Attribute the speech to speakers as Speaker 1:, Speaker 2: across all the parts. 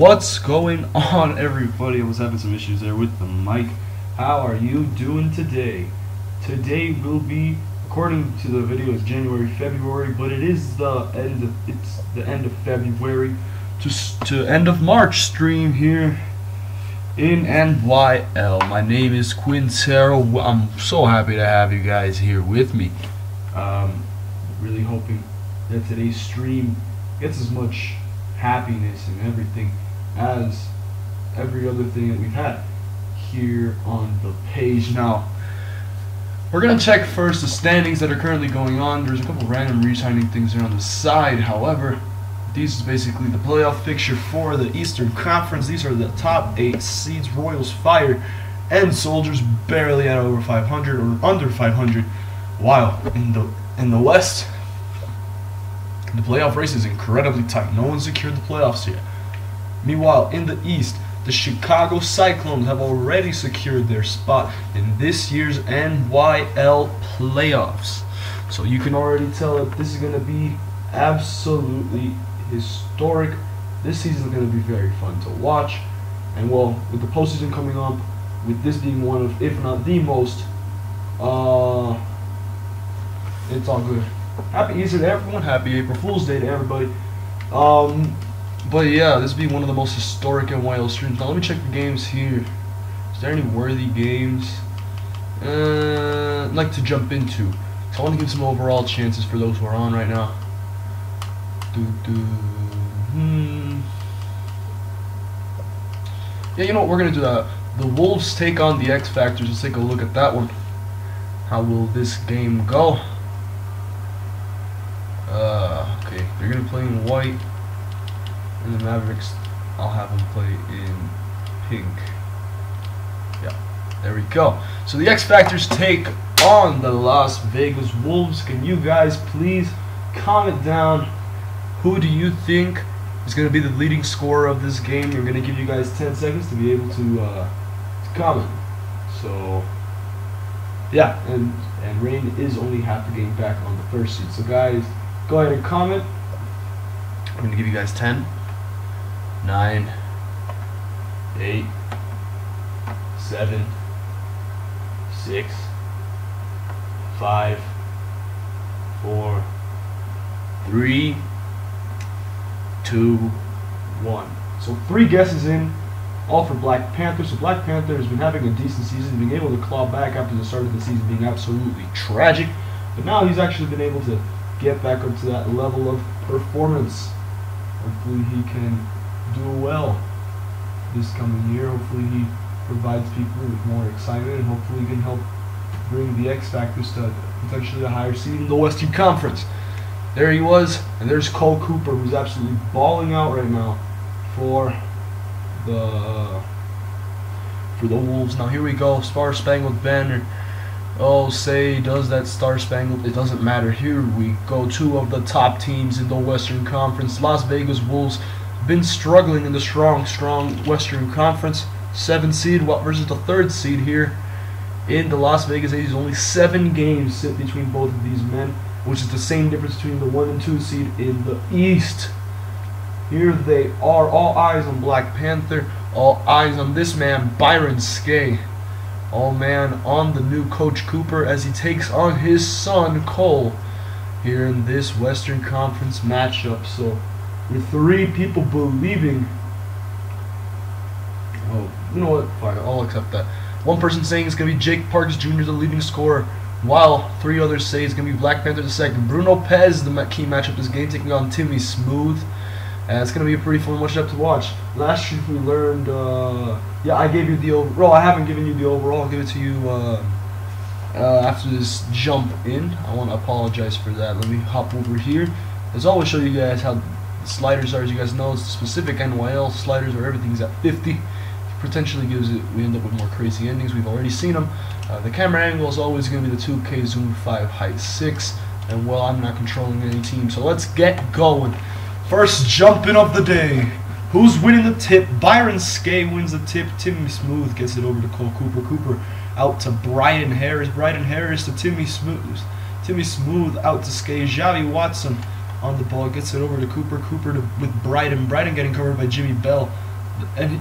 Speaker 1: What's going on, everybody? I was having some issues there with the mic. How are you doing today? Today will be, according to the video, it's February, but it is the end of February to end of March stream here in NYL. My name is Quintero. I'm so happy to have you guys here with me. Really hoping that today's stream gets as much happiness and everything as every other thing that we've had here on the page. Now, we're going to check first the standings that are currently going on. There's a couple random re-signing things there on the side. However, this is basically the playoff fixture for the Eastern Conference. These are the top 8 seeds: Royals, Fire, and Soldiers barely at over 500 or under 500. While in the West, the playoff race is incredibly tight. No one secured the playoffs yet. Meanwhile, in the East, the Chicago Cyclones have already secured their spot in this year's NYL playoffs. So you can already tell that this is going to be absolutely historic. This season is going to be very fun to watch. And well, with the postseason coming up, with this being one of, if not the most, it's all good. Happy Easter to everyone. Happy April Fool's Day to everybody. But yeah, this will be one of the most historic NYL streams. Now let me check the games here. Is there any worthy games I'd like to jump into? So I want to give some overall chances for those who are on right now. Yeah, you know what? We're going to do that. The Wolves take on the X Factors. Let's take a look at that one. How will this game go? Okay, they're going to play in white. And the Mavericks, I'll have them play in pink. Yeah, there we go. So the X Factors take on the Las Vegas Wolves. Can you guys please comment down who do you think is going to be the leading scorer of this game? We're going to give you guys 10 seconds to be able to comment. So yeah, and Rain is only half the game back on the first seed. So guys, go ahead and comment. I'm going to give you guys 10, 9, 8, 7, 6, 5, 4, 3, 2, 1. So 3 guesses in, all for Black Panther. So Black Panther has been having a decent season, being able to claw back after the start of the season being absolutely tragic. But now he's actually been able to get back up to that level of performance. Hopefully he can do well this coming year. Hopefully he provides people with more excitement, and hopefully he can help bring the X Factors to potentially a higher seed in the Western Conference. There he was, and there's Cole Cooper, who's absolutely balling out right now for the Wolves. Now here we go, Star Spangled Banner. Oh, say, does that Star Spangled? It doesn't matter. Here we go. 2 of the top teams in the Western Conference. Las Vegas Wolves been struggling in the strong Western Conference. 7 seed versus the 3rd seed here in the Las Vegas A's. Only 7 games sit between both of these men, which is the same difference between the 1 and 2 seed in the East. Here they are. All eyes on Black Panther. All eyes on this man, Byron Skay. All man on the new Coach Cooper as he takes on his son Cole here in this Western Conference matchup. So with 3 people believing, oh, you know what? Fine, I'll accept that. 1 person saying it's gonna be Jake Parks Jr. the leading scorer, while 3 others say it's gonna be Black Panther the second. Bruno Pez, the key matchup this game, taking on Timmy Smooth. And it's going to be a pretty fun matchup to watch. Last year we learned, yeah, I gave you the overall. I haven't given you the overall. I'll give it to you after this jump in. I want to apologize for that. Let me hop over here. As always, show you guys how the sliders are. As you guys know, it's the specific NYL sliders where everything's at 50. Potentially gives it, we end up with more crazy endings. We've already seen them. The camera angle is always going to be the 2K zoom 5 height 6. And well, I'm not controlling any team. So let's get going. First jumping of the day. Who's winning the tip? Byron Skay wins the tip. Timmy Smooth gets it over to Cole Cooper. Cooper out to Brian Harris. Brian Harris to Timmy Smooth. Timmy Smooth out to Skay. Javi Watson on the ball, gets it over to Cooper. Cooper with Bryden. Bryden getting covered by Jimmy Bell. and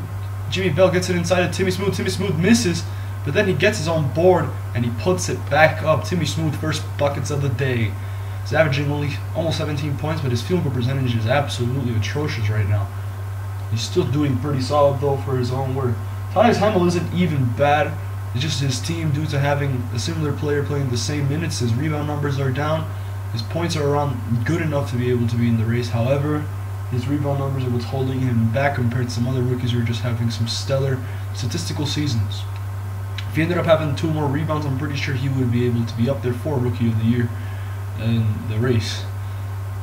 Speaker 1: Jimmy Bell gets it inside of Timmy Smooth. Timmy Smooth misses, but then he gets his own board and he puts it back up. Timmy Smooth, first buckets of the day. He's averaging only almost 17 points, but his field goal percentage is absolutely atrocious right now. He's still doing pretty solid though for his own work. Tyus Hamel isn't even bad. It's just his team, due to having a similar player playing the same minutes, his rebound numbers are down. His points are around good enough to be able to be in the race. However, his rebound numbers are what's holding him back compared to some other rookies who are just having some stellar statistical seasons. If he ended up having 2 more rebounds, I'm pretty sure he would be able to be up there for Rookie of the Year in the race.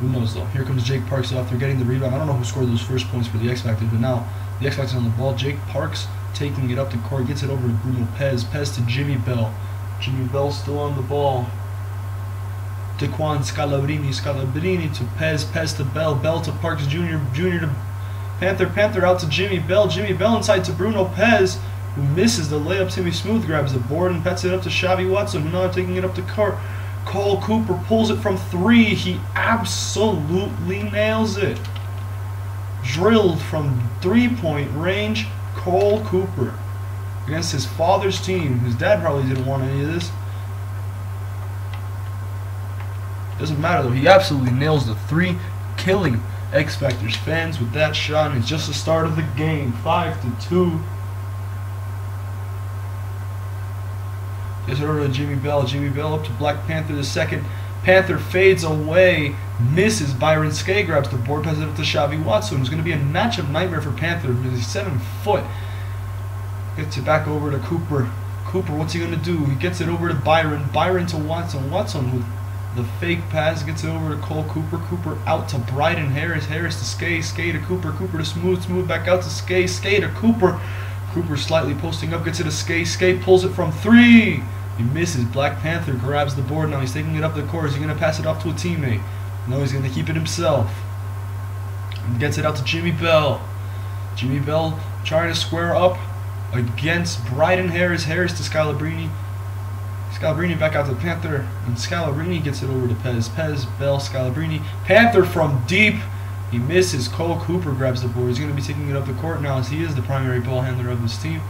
Speaker 1: Who knows though? Here comes Jake Parks after getting the rebound. I don't know who scored those first points for the X Factor, but now the X Factor's on the ball. Jake Parks taking it up the court, gets it over to Bruno Pez. Pez to Jimmy Bell. Jimmy Bell still on the ball. Daquan Scalabrini to Pez. Pez to Bell. Bell to Parks Jr. Jr. to Panther. Panther out to Jimmy Bell. Jimmy Bell inside to Bruno Pez, who misses the layup. Timmy Smooth grabs the board and pets it up to Xavi Watson, who now taking it up the court. Cole Cooper pulls it from 3. He absolutely nails it. Drilled from 3-point range, Cole Cooper. Against his father's team. His dad probably didn't want any of this. Doesn't matter though. He absolutely nails the 3, killing X Factor's fans with that shot. And it's just the start of the game. 5-2. Gets it over to Jimmy Bell. Jimmy Bell up to Black Panther the second. Panther fades away, misses. Byron Skay grabs the board, passes it up to Xavi Watson. It's going to be a matchup nightmare for Panther. He's 7 foot. Gets it back over to Cooper. Cooper, what's he going to do? He gets it over to Byron. Byron to Watson. Watson with the fake pass gets it over to Cole Cooper. Cooper out to Bryden Harris. Harris to Skay. Skay to Cooper. Cooper to Smooth. Smooth back out to Skay. Skay to Cooper. Cooper slightly posting up, gets it to Skay. Skay pulls it from 3. He misses. Black Panther grabs the board. Now he's taking it up the court. Is he going to pass it off to a teammate? No, he's going to keep it himself. And gets it out to Jimmy Bell. Jimmy Bell trying to square up against Bryden Harris. Harris to Scalabrini. Scalabrini back out to Panther. And Scalabrini gets it over to Pez. Pez, Bell, Scalabrini. Panther from deep. He misses. Cole Cooper grabs the board. He's going to be taking it up the court now as he is the primary ball handler of this team.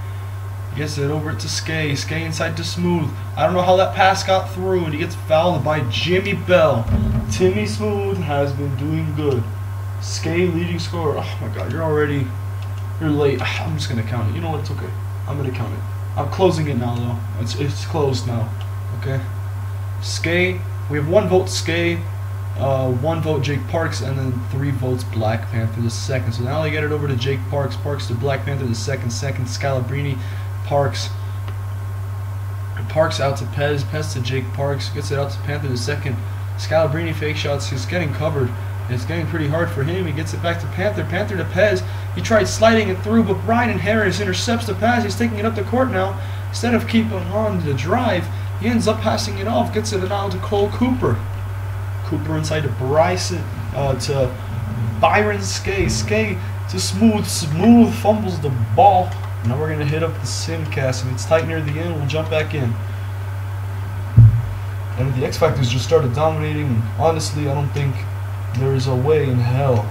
Speaker 1: Gets it over to Skay. Skay inside to Smooth. I don't know how that pass got through, and he gets fouled by Jimmy Bell. Timmy Smooth has been doing good. Skay leading scorer. Oh my god, you're late. I'm just going to count it. You know what? It's okay. I'm going to count it. I'm closing it now, though. It's closed now. Okay? Skay. We have 1 vote Skay, 1 vote Jake Parks, and then 3 votes Black Panther the second. So now they get it over to Jake Parks. Parks to Black Panther the second. Second Scalabrini. Parks. Parks out to Pez. Pez to Jake Parks. Gets it out to Panther the second. Scalabrini fake shots. He's getting covered. It's getting pretty hard for him. He gets it back to Panther. Panther to Pez. He tried sliding it through, but Bryden Harris intercepts the pass. He's taking it up the court now. Instead of keeping on the drive, he ends up passing it off. Gets it out to Cole Cooper. Cooper inside to Bryson. To Byron Skay. Skay to Smooth. Smooth fumbles the ball. Now we're going to hit up the simcast. If it's tight near the end, we'll jump back in. And the X Factors just started dominating. And honestly, I don't think there is a way in hell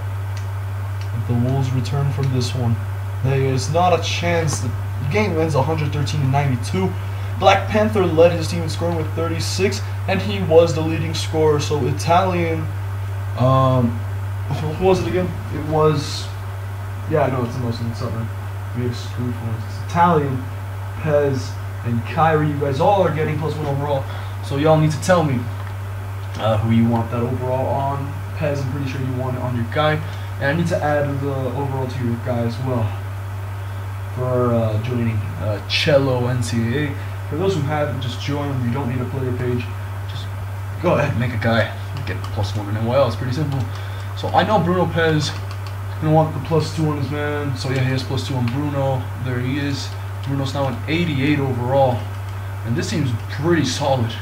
Speaker 1: that the Wolves return from this one. There is not a chance. The game ends 113-92. Black Panther led his team in scoring with 36, and he was the leading scorer. So Italian, what was it again? It was, yeah, no, it's the most in the Southern. We have screwed for it. It's Italian, Pez, and Kyrie. You guys all are getting +1 overall. So y'all need to tell me who you want that overall on. Pez, I'm pretty sure you want it on your guy. And I need to add the overall to your guy as well for joining Cello NCAA. For those who haven't just joined, you don't need a player page. Just go ahead and make a guy. Get +1 in NYL. It's pretty simple. So I know Bruno Pez gonna want the +2 on his man. So yeah, he has +2 on Bruno. There he is. Bruno's now an 88 overall. And this seems pretty solid.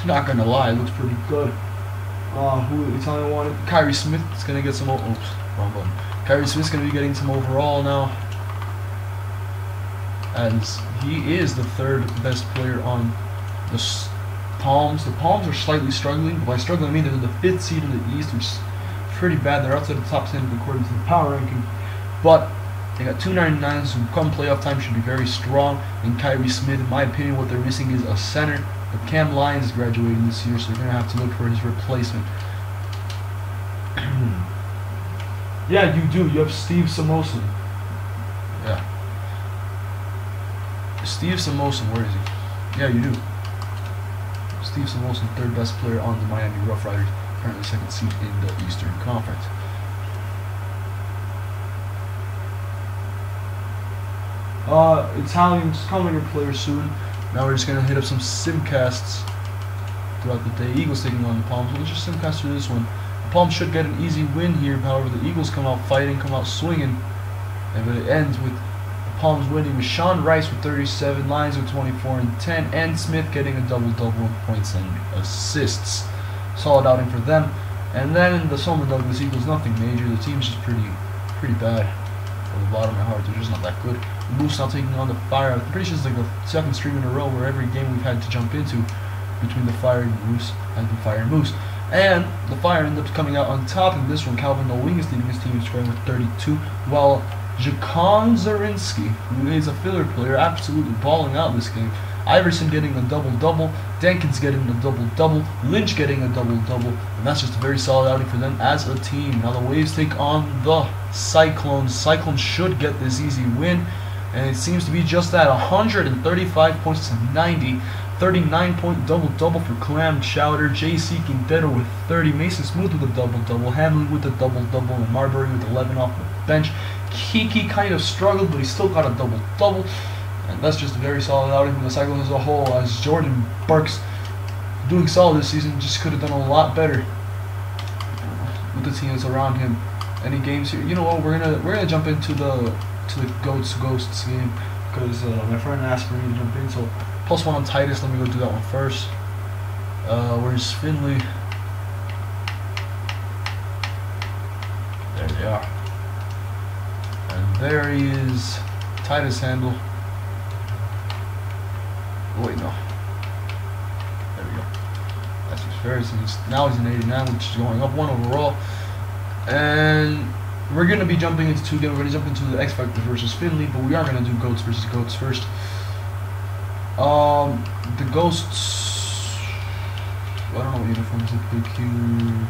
Speaker 1: Not gonna lie, it looks pretty good. Who the Italian wanted? Kyrie Smith is gonna get some. Oops, wrong button. Kyrie Smith's gonna be getting some overall now, as he is the 3rd best player on the Palms. The Palms are slightly struggling. By struggling, I mean they're the 5th seed in the East, which is pretty bad. They're outside the top 10 according to the power ranking. But They got 299s who come playoff time should be very strong. And Kyrie Smith, in my opinion, what they're missing is a center. But Cam Lyons is graduating this year, so they're going to have to look for his replacement. Yeah, you do. You have Steve Samosin. Yeah. Steve Samosin, where is he? Yeah, you do. Steve Samosin, third best player on the Miami Rough Riders, currently second seed in the Eastern Conference. Italians coming your player soon. Now we're just gonna hit up some simcasts throughout the day. Eagles taking on the Palms. Let's just simcast through this one. The Palms should get an easy win here. However, the Eagles come out fighting, come out swinging, and it ends with the Palms winning with Sean Rice with 37, Lions with 24 and 10, and Smith getting a double-double in points and assists. Solid outing for them. And then in the Solomon Douglas Eagles, nothing major. The team's just pretty bad. From the bottom of my heart, they're just not that good. The Moose now taking on the Fire. I'm pretty sure it's like the second stream in a row where every game we've had to jump into between the Fire and the Moose has been Fire and Moose. And the Fire ended up coming out on top in this one. Calvin Nowing is leading his team, scoring with 32, while Jacon Zarinsky, who is a filler player, absolutely balling out this game. Iverson getting a double-double, Dankins getting a double-double, Lynch getting a double-double, and that's just a very solid outing for them as a team. Now the Waves take on the Cyclones. Cyclones should get this easy win, and it seems to be just that. 135 points to 90, 39-point double-double for Clam Chowder, J.C. Quintero with 30, Mason Smooth with a double-double, Hamlin with a double-double, and Marbury with 11 off the bench. Kiki kind of struggled, but he still got a double-double. And that's just a very solid outing from the Cyclones as a whole, as Jordan Burks doing solid this season, just could have done a lot better with the teams around him. Any games here? You know what? We're gonna jump into the Ghosts game because my friend asked for me to jump in. So +1 on Titus. Let me go do that one first. Where's Finley? There they are. And there he is. Titus handle. Oh, wait, no. There we go. That's his Ferris. Now he's in 89, which is going up 1 overall. And we're going to be jumping into 2 games. We're going to jump into the X Factor versus Finley, but we are going to do Goats versus Goats first. The Ghosts. I don't know what uniforms they pick here.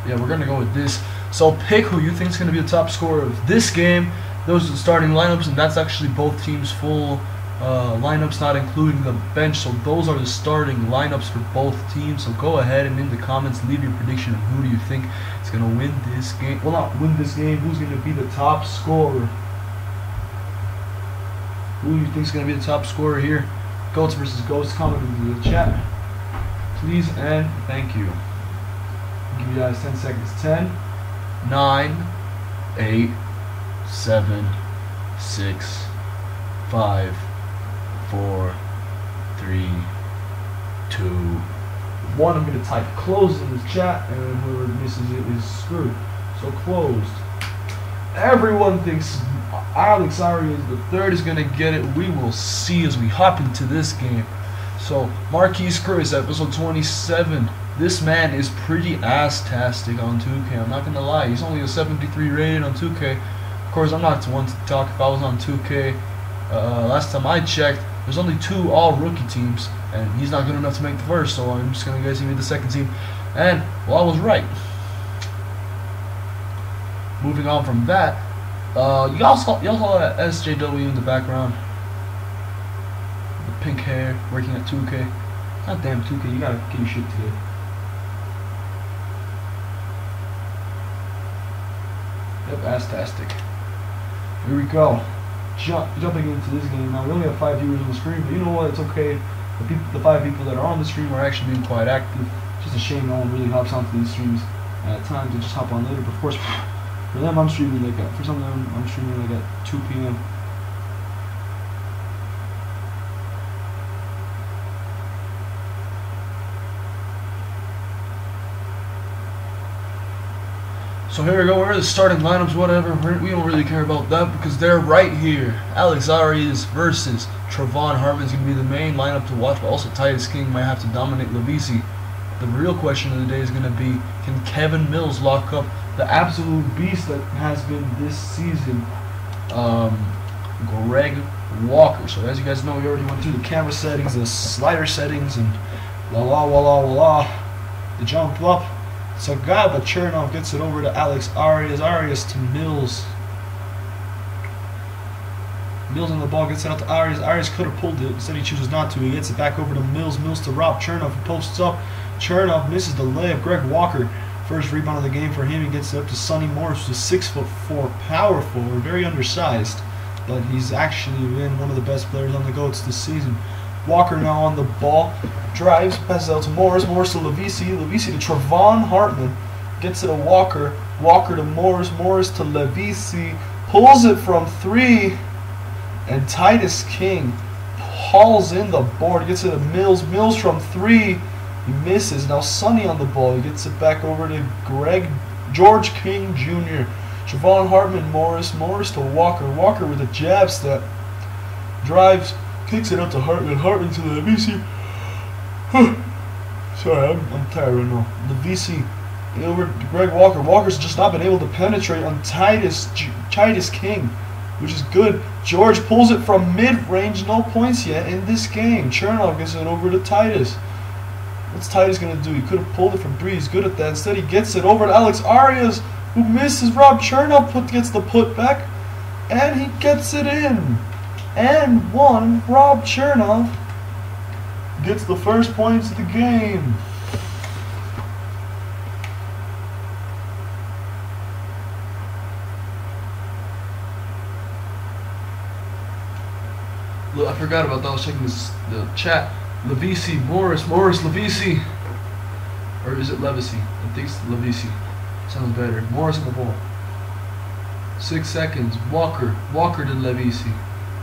Speaker 1: Yeah, we're going to go with this. So pick who you think is going to be the top scorer of this game. Those are the starting lineups, and that's actually both teams' full lineups, not including the bench. So those are the starting lineups for both teams. So go ahead and in the comments leave your prediction of who do you think is going to win this game. Well, not win this game. Who's going to be the top scorer? Who do you think is going to be the top scorer here? Goats versus Ghosts. Comment in the chat, please, and thank you. I'll give you guys 10 seconds. 10, 9, 8, 7, 6, 5, 4, 3, 2, 1. I'm going to type closed in the chat, and whoever misses it is screwed. So closed. Everyone thinks Alex Ari is the third is going to get it. We will see as we hop into this game. So Marquise Chris, episode 27. This man is pretty ass-tastic on 2K. I'm not going to lie. He's only a 73 rated on 2K. Of course, I'm not one to talk if I was on 2K. Last time I checked, there's only 2 all-rookie teams, and he's not good enough to make the first, so I'm just going to guess he made the second team. And, well, I was right. Moving on from that, y'all saw SJW in the background. The pink hair, working at 2K. God damn 2K, you gotta get your shit together. Yep, ass-tastic. Here we go. Jumping into this game. Now, we only have 5 viewers on the screen, but you know what? It's okay. The 5 people that are on the stream are actually being quite active. It's just a shame no one really hops onto these streams at times. They just hop on later. But of course, for them, I'm streaming like for some of them, I'm streaming like at 2 p.m. So here we go, we're the starting lineups, whatever, we don't really care about that because they're right here. Alex Arias versus Trevon Harmon's going to be the main lineup to watch, but also Titus King might have to dominate Lavisi. The real question of the day is going to be, can Kevin Mills lock up the absolute beast that has been this season, Greg Walker? So as you guys know, we already went through the camera settings, the slider settings, and voila, the jump up. So Gaba Chernov gets it over to Alex Arias. Arias to Mills. Mills on the ball, gets it out to Arias. Arias could have pulled it. Instead he chooses not to. He gets it back over to Mills. Mills to Rob Chernov, who posts up. Chernov misses the layup. Greg Walker, first rebound of the game for him. He gets it up to Sonny Morris, who's a 6'4" power forward, very undersized, but he's actually been one of the best players on the GOATs this season. Walker now on the ball, drives, passes out to Morris. Morris to Levisi. Levisi to Trevon Hartman. Gets it to Walker. Walker to Morris. Morris to Levisi. Pulls it from 3. And Titus King hauls in the board. Gets it to Mills. Mills from 3. He misses. Now Sonny on the ball. He gets it back over to George King Jr. Trevon Hartman. Morris. Morris to Walker. Walker with a jab step. Drives. Kicks it up to Hartman. Hartman to the VC. Sorry, I'm tired right now. The VC over to Greg Walker. Walker's just not been able to penetrate on Titus King, which is good. George pulls it from mid-range. No points yet in this game. Chernov gets it over to Titus. What's Titus going to do? He could have pulled it from 3. He's good at that. Instead, he gets it over to Alex Arias, who misses. Rob Chernov gets the putback, and he gets it in. And one, Rob Chernov gets the first points of the game. Look, I forgot about that. I was checking the chat. Levisi, Morris, Levisi. Or is it Levisi? I think it's Levisi. Sounds better. Morris on the ball. 6 seconds. Walker to Levisi.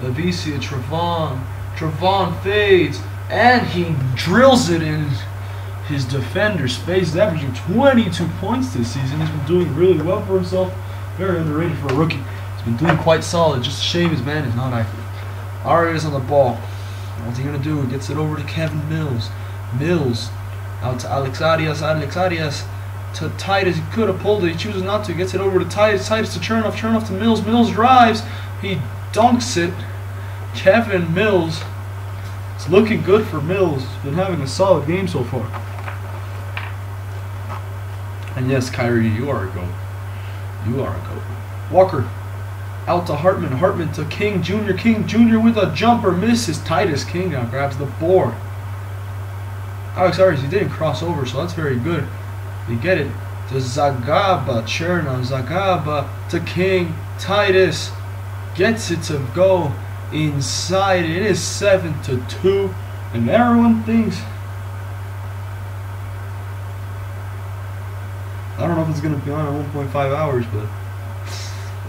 Speaker 1: Levisi to Trevon. Trevon fades, and he drills it in his defender's face. He's averaging 22 points this season. He's been doing really well for himself. Very underrated for a rookie. He's been doing quite solid. Just a shame his man is not active. Arias on the ball. What's he going to do? He gets it over to Kevin Mills. Mills out to Alex Arias. Alex Arias to Titus. He could have pulled it. He chooses not to. He gets it over to Titus. Titus to Chernov. Chernov to Mills. Mills drives. He dunks it. Kevin Mills. It's looking good for Mills. He's been having a solid game so far. And yes, Kyrie, you are a GOAT. You are a GOAT. Walker out to Hartman. Hartman to King Jr. King Jr. with a jumper. Misses. Titus King now grabs the board. Alex Arias, he didn't cross over, so that's very good. They get it to Zagaba. Chernov. Zagaba to King. Titus gets it to go inside. It is 7-2, and everyone thinks, I don't know if it's going to be on in 1.5 hours, but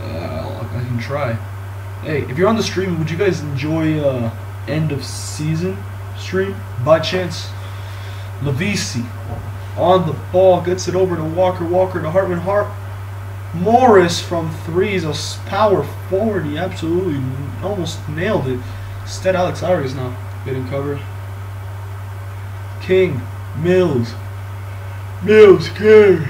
Speaker 1: I can try. Hey, if you're on the stream, would you guys enjoy end of season stream by chance? Levisi on the ball, gets it over to Walker. Walker to Hartman. Morris from 3 is a power forward. He absolutely almost nailed it. Instead, Alex Arias now getting covered. King, Mills, King.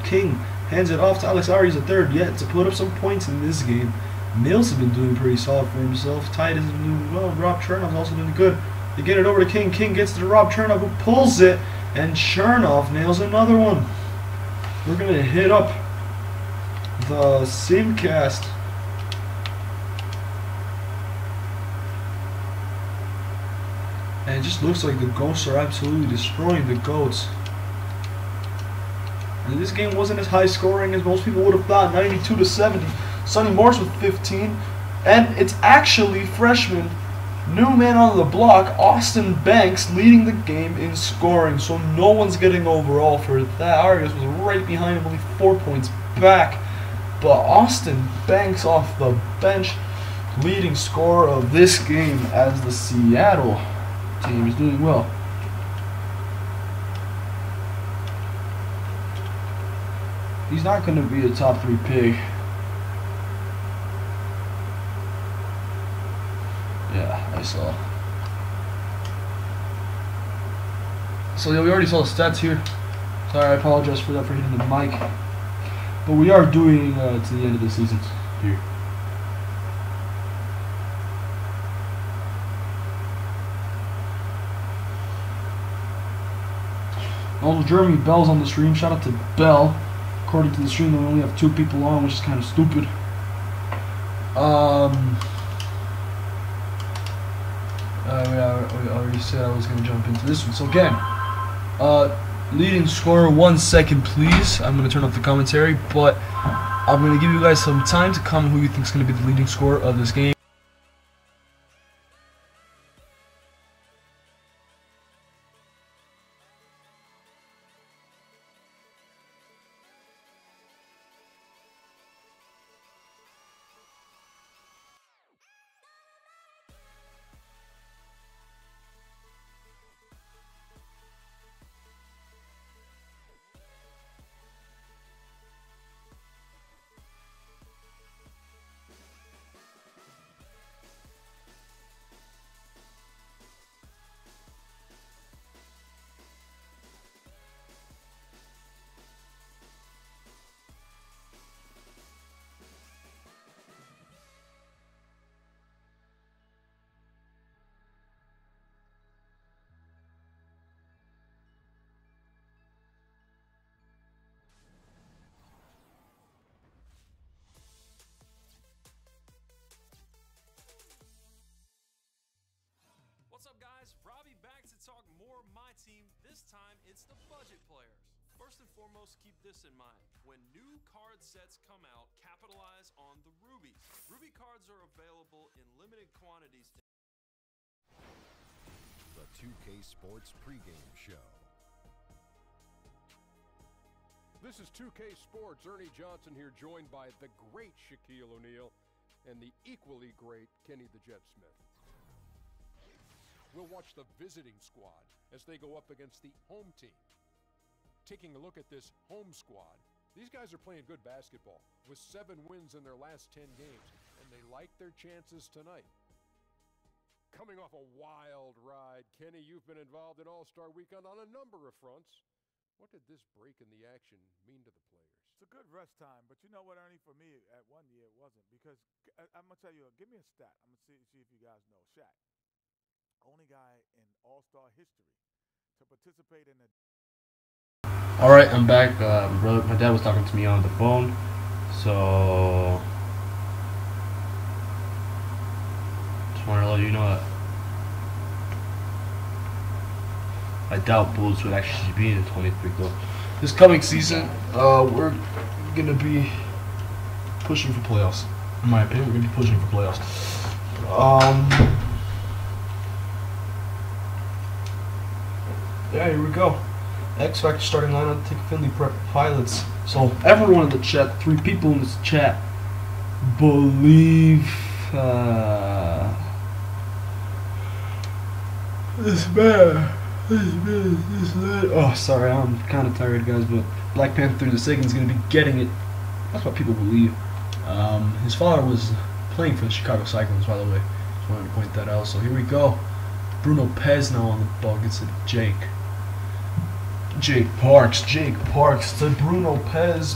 Speaker 1: King hands it off to Alex Arias, a third yet to put up some points in this game. Mills has been doing pretty solid for himself. Titus is doing well. Rob Chernov's also doing good. They get it over to King. King gets to Rob Chernov, who pulls it, and Chernov nails another one. We're going to hit up the Simcast. And it just looks like the Ghosts are absolutely destroying the GOATs. And this game wasn't as high scoring as most people would have thought. 92-70. Sonny Morris with 15. And it's actually freshman, new man on the block, Austin Banks, leading the game in scoring. So no one's getting overall for that. Arias was right behind him, only 4 points back. But Austin Banks off the bench, leading scorer of this game as the Seattle team is doing well. He's not going to be a top 3 pick. Yeah, I saw. So yeah, we already saw the stats here. Sorry, I apologize for that, for hitting the mic. But we are doing to the end of the season here. Also, Jeremy Bell's on the stream. Shout out to Bell. According to the stream, we only have 2 people on, which is kind of stupid. I already said I was going to jump into this one. So again, leading scorer, 1 second please. I'm going to turn off the commentary, but I'm going to give you guys some time to comment who you think is going to be the leading scorer of this game.
Speaker 2: What's up, guys? Robbie back to talk more of my team. This time, it's the budget players. First and foremost, keep this in mind. When new card sets come out, capitalize on the rubies. Ruby cards are available in limited quantities.
Speaker 3: The 2K Sports pregame show. This is 2K Sports. Ernie Johnson here, joined by the great Shaquille O'Neal and the equally great Kenny the Jet Smith. We'll watch the visiting squad as they go up against the home team. Taking a look at this home squad, these guys are playing good basketball with 7 wins in their last 10 games, and they like their chances tonight. Coming off a wild ride, Kenny, you've been involved in All-Star Weekend on a number of fronts. What did this break in the action mean to the players?
Speaker 4: It's a good rest time, but you know what, Ernie, for me, at 1 year, it wasn't. Because I'm going to tell you, give me a stat. I'm going to see if you guys know. Shaq. Only guy in All-Star history to participate in the...
Speaker 1: Alright, I'm back. My dad was talking to me on the phone, so just wanted to let you know that I doubt Bulls would actually be in the 23rd though. This coming season, we're gonna be pushing for playoffs. In my opinion, we're gonna be pushing for playoffs. Yeah, here we go. X Factor starting lineup, take Finley Prep Pilots. So everyone in the chat, 3 people in this chat, believe this man. Oh, sorry, I'm kind of tired, guys, but Black Panther II is going to be getting it. That's what people believe. His father was playing for the Chicago Cyclones, by the way. Just wanted to point that out. So here we go. Bruno Pez now on the ball, gets it Jake Parks to Bruno Pez.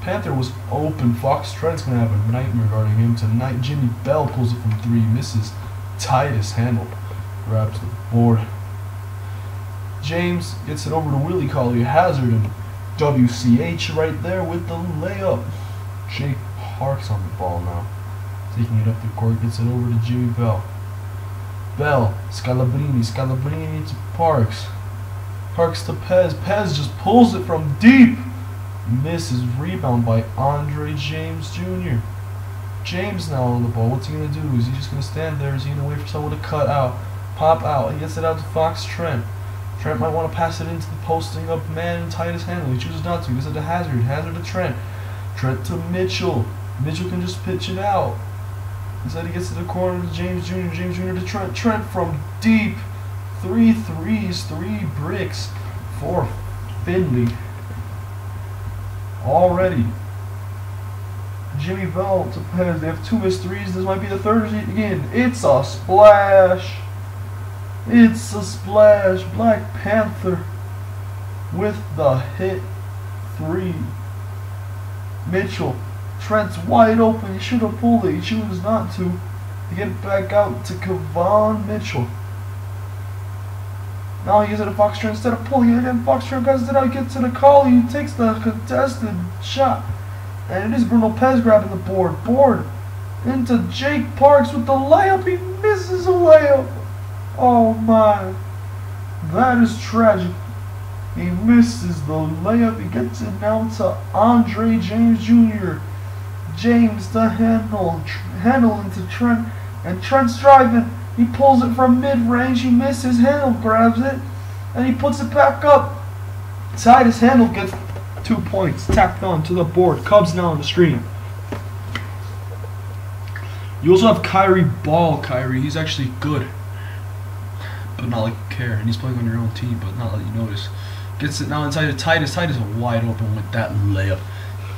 Speaker 1: Panther was open. Fox Trent's going to have a nightmare guarding him tonight. Jimmy Bell pulls it from 3, misses. Titus Handel grabs the board. James gets it over to Willie Collier-Hazard, and WCH right there with the layup. Jake Parks on the ball now. Taking it up the court, gets it over to Jimmy Bell. Scalabrini to Parks. Parks to Pez. Pez just pulls it from deep. Misses. Rebound by Andre James Jr. James now on the ball. What's he going to do? Is he just going to stand there? Is he going to wait for someone to cut out? Pop out. He gets it out to Fox Trent. Trent might want to pass it into the posting up man and Titus Handel. He chooses not to. He gives it to Hazard. Hazard to Trent. Trent to Mitchell. Mitchell can just pitch it out. Instead he gets to the corner to James Jr. James Jr. to Trent. Trent from deep. 3 threes, 3 bricks for Finley. Already. Jimmy Bell to Pez. They have 2 missed threes. This might be the 3rd again. It's a splash. It's a splash. Black Panther with the hit 3. Mitchell. Trent's wide open. He should have pulled it. He chooses not to. To get back out to Kevon Mitchell. Now he gets it to Fox Trent instead of pulling it again. Fox Trent guys did not get to the collie. He takes the contested shot. And it is Bruno Pez grabbing the board. Board into Jake Parks with the layup. He misses a layup. Oh my. That is tragic. He misses the layup. He gets it now to Andre James Jr. James to handle into Trent. And Trent's driving. He pulls it from mid-range. He misses. Handle grabs it. And he puts it back up. Titus Handle gets 2 points. Tacked on to the board. Cubs now on the stream. You also have Kyrie Ball. Kyrie, he's actually good. But not like you care. And he's playing on your own team, but not like you notice. Gets it now inside of Titus. Titus is wide open with that layup.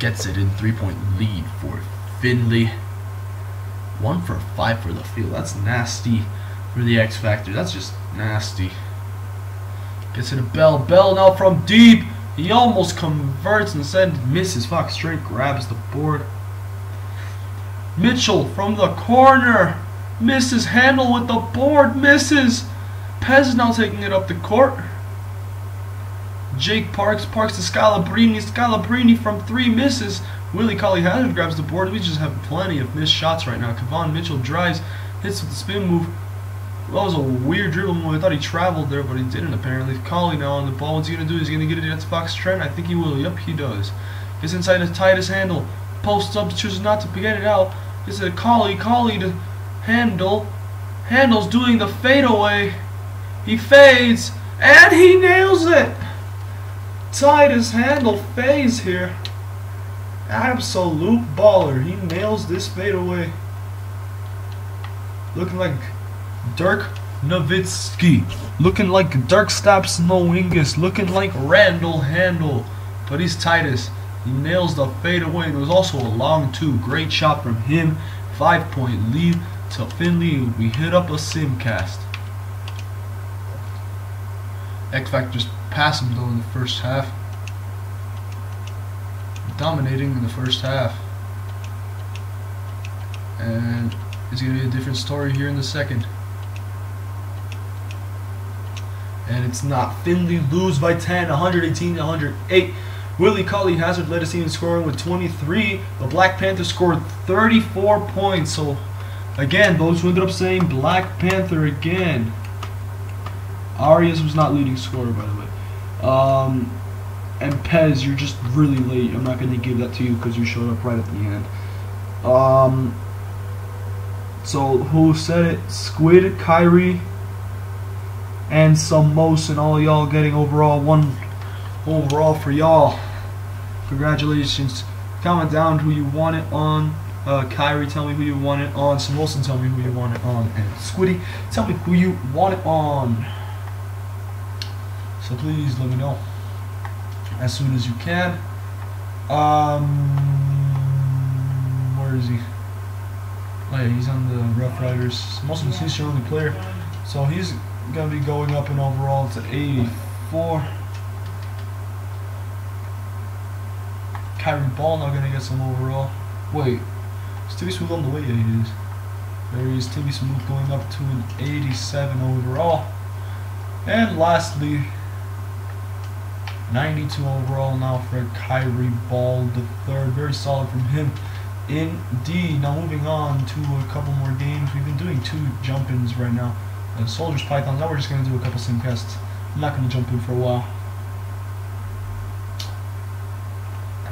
Speaker 1: Gets it in 3-point lead for Finley. 1 for 5 for the field. That's nasty for the X Factor. That's just nasty. Gets it to Bell. Bell now from deep. He almost converts, instead misses. Fox Trent grabs the board. Mitchell from the corner. Misses. Handle with the board. Misses. Pez is now taking it up the court. Jake Parks. Parks to Scalabrini. Scalabrini from 3 misses. Willie Cauley Hazard grabs the board. We just have plenty of missed shots right now. Kevon Mitchell drives, hits with the spin move. That was a weird dribble move. I thought he traveled there, but he didn't apparently. Cauley now on the ball. What's he going to do? He's going to get it against Fox Trent. I think he will. Yep, he does. Gets inside to Titus Handle. Posts up, chooses not to get it out. Gets it to Cauley. Cauley to Handle. Handle's doing the fadeaway. He fades, and he nails it. Titus Handle fades here. Absolute baller. He nails this fadeaway. Looking like Dirk Nowitzki. Looking like Dirk Stops Noingus. Looking like Randall Handle. But he's Titus. He nails the fadeaway. There was also a long 2. Great shot from him. 5-point lead to Finley. We hit up a simcast. X Factor's pass him though in the first half. Dominating in the first half. And it's going to be a different story here in the second. And it's not. Finley lose by 10, 118 to 108. Willie Cauley Hazard led his team in scoring with 23. The Black Panthers scored 34 points. So, again, those who ended up saying Black Panther again. Arias was not leading scorer, by the way. And Pez, you're just really late. I'm not going to give that to you because you showed up right at the end. So, who said it? Squid, Kyrie, and Samos, and all y'all getting overall 1 overall for y'all. Congratulations. Comment down who you want it on. Kyrie, tell me who you want it on. Samosan, tell me who you want it on. And Squiddy, tell me who you want it on. So please let me know as soon as you can. Where is he? Oh yeah, he's on the Rough Riders. Most he's your only player, so he's gonna be going up in overall to 84. Kyrie Ball now gonna get some overall. Wait, is Timmy Smooth on the way? Yeah, he is. There he is, Timmy Smooth going up to an 87 overall. And lastly, 92 overall now for Kyrie Ball the third. Very solid from him indeed. Now moving on to a couple more games. We've been doing 2 jump-ins right now. Soldiers, Pythons. Now we're just going to do a couple simcasts. I'm not going to jump in for a while.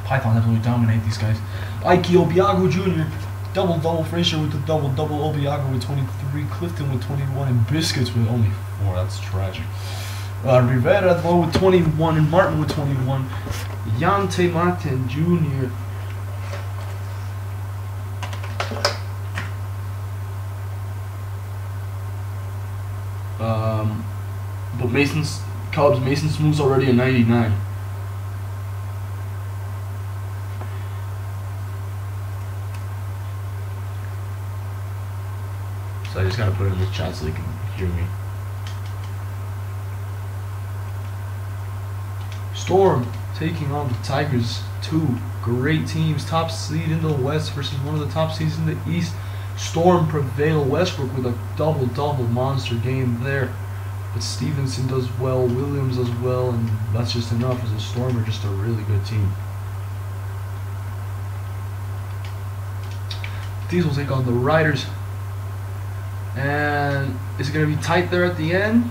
Speaker 1: Python definitely dominate these guys. Ike Obiago Jr. Double-double. Frazier with the double-double. Obiago with 23. Clifton with 21. And Biscuits with only 4. That's tragic. Rivera with 21 and Martin with 21. Yante Martin Jr. But Mason Smooth's already a 99. So I just gotta put it in the chat so they can hear me. Storm taking on the Tigers. Two great teams. Top seed in the West versus one of the top seeds in the East. Storm prevail. Westbrook with a double-double monster game there. But Stevenson does well, Williams does well, and that's just enough as the Storm are just a really good team. These will take on the Riders. And is it going to be tight there at the end?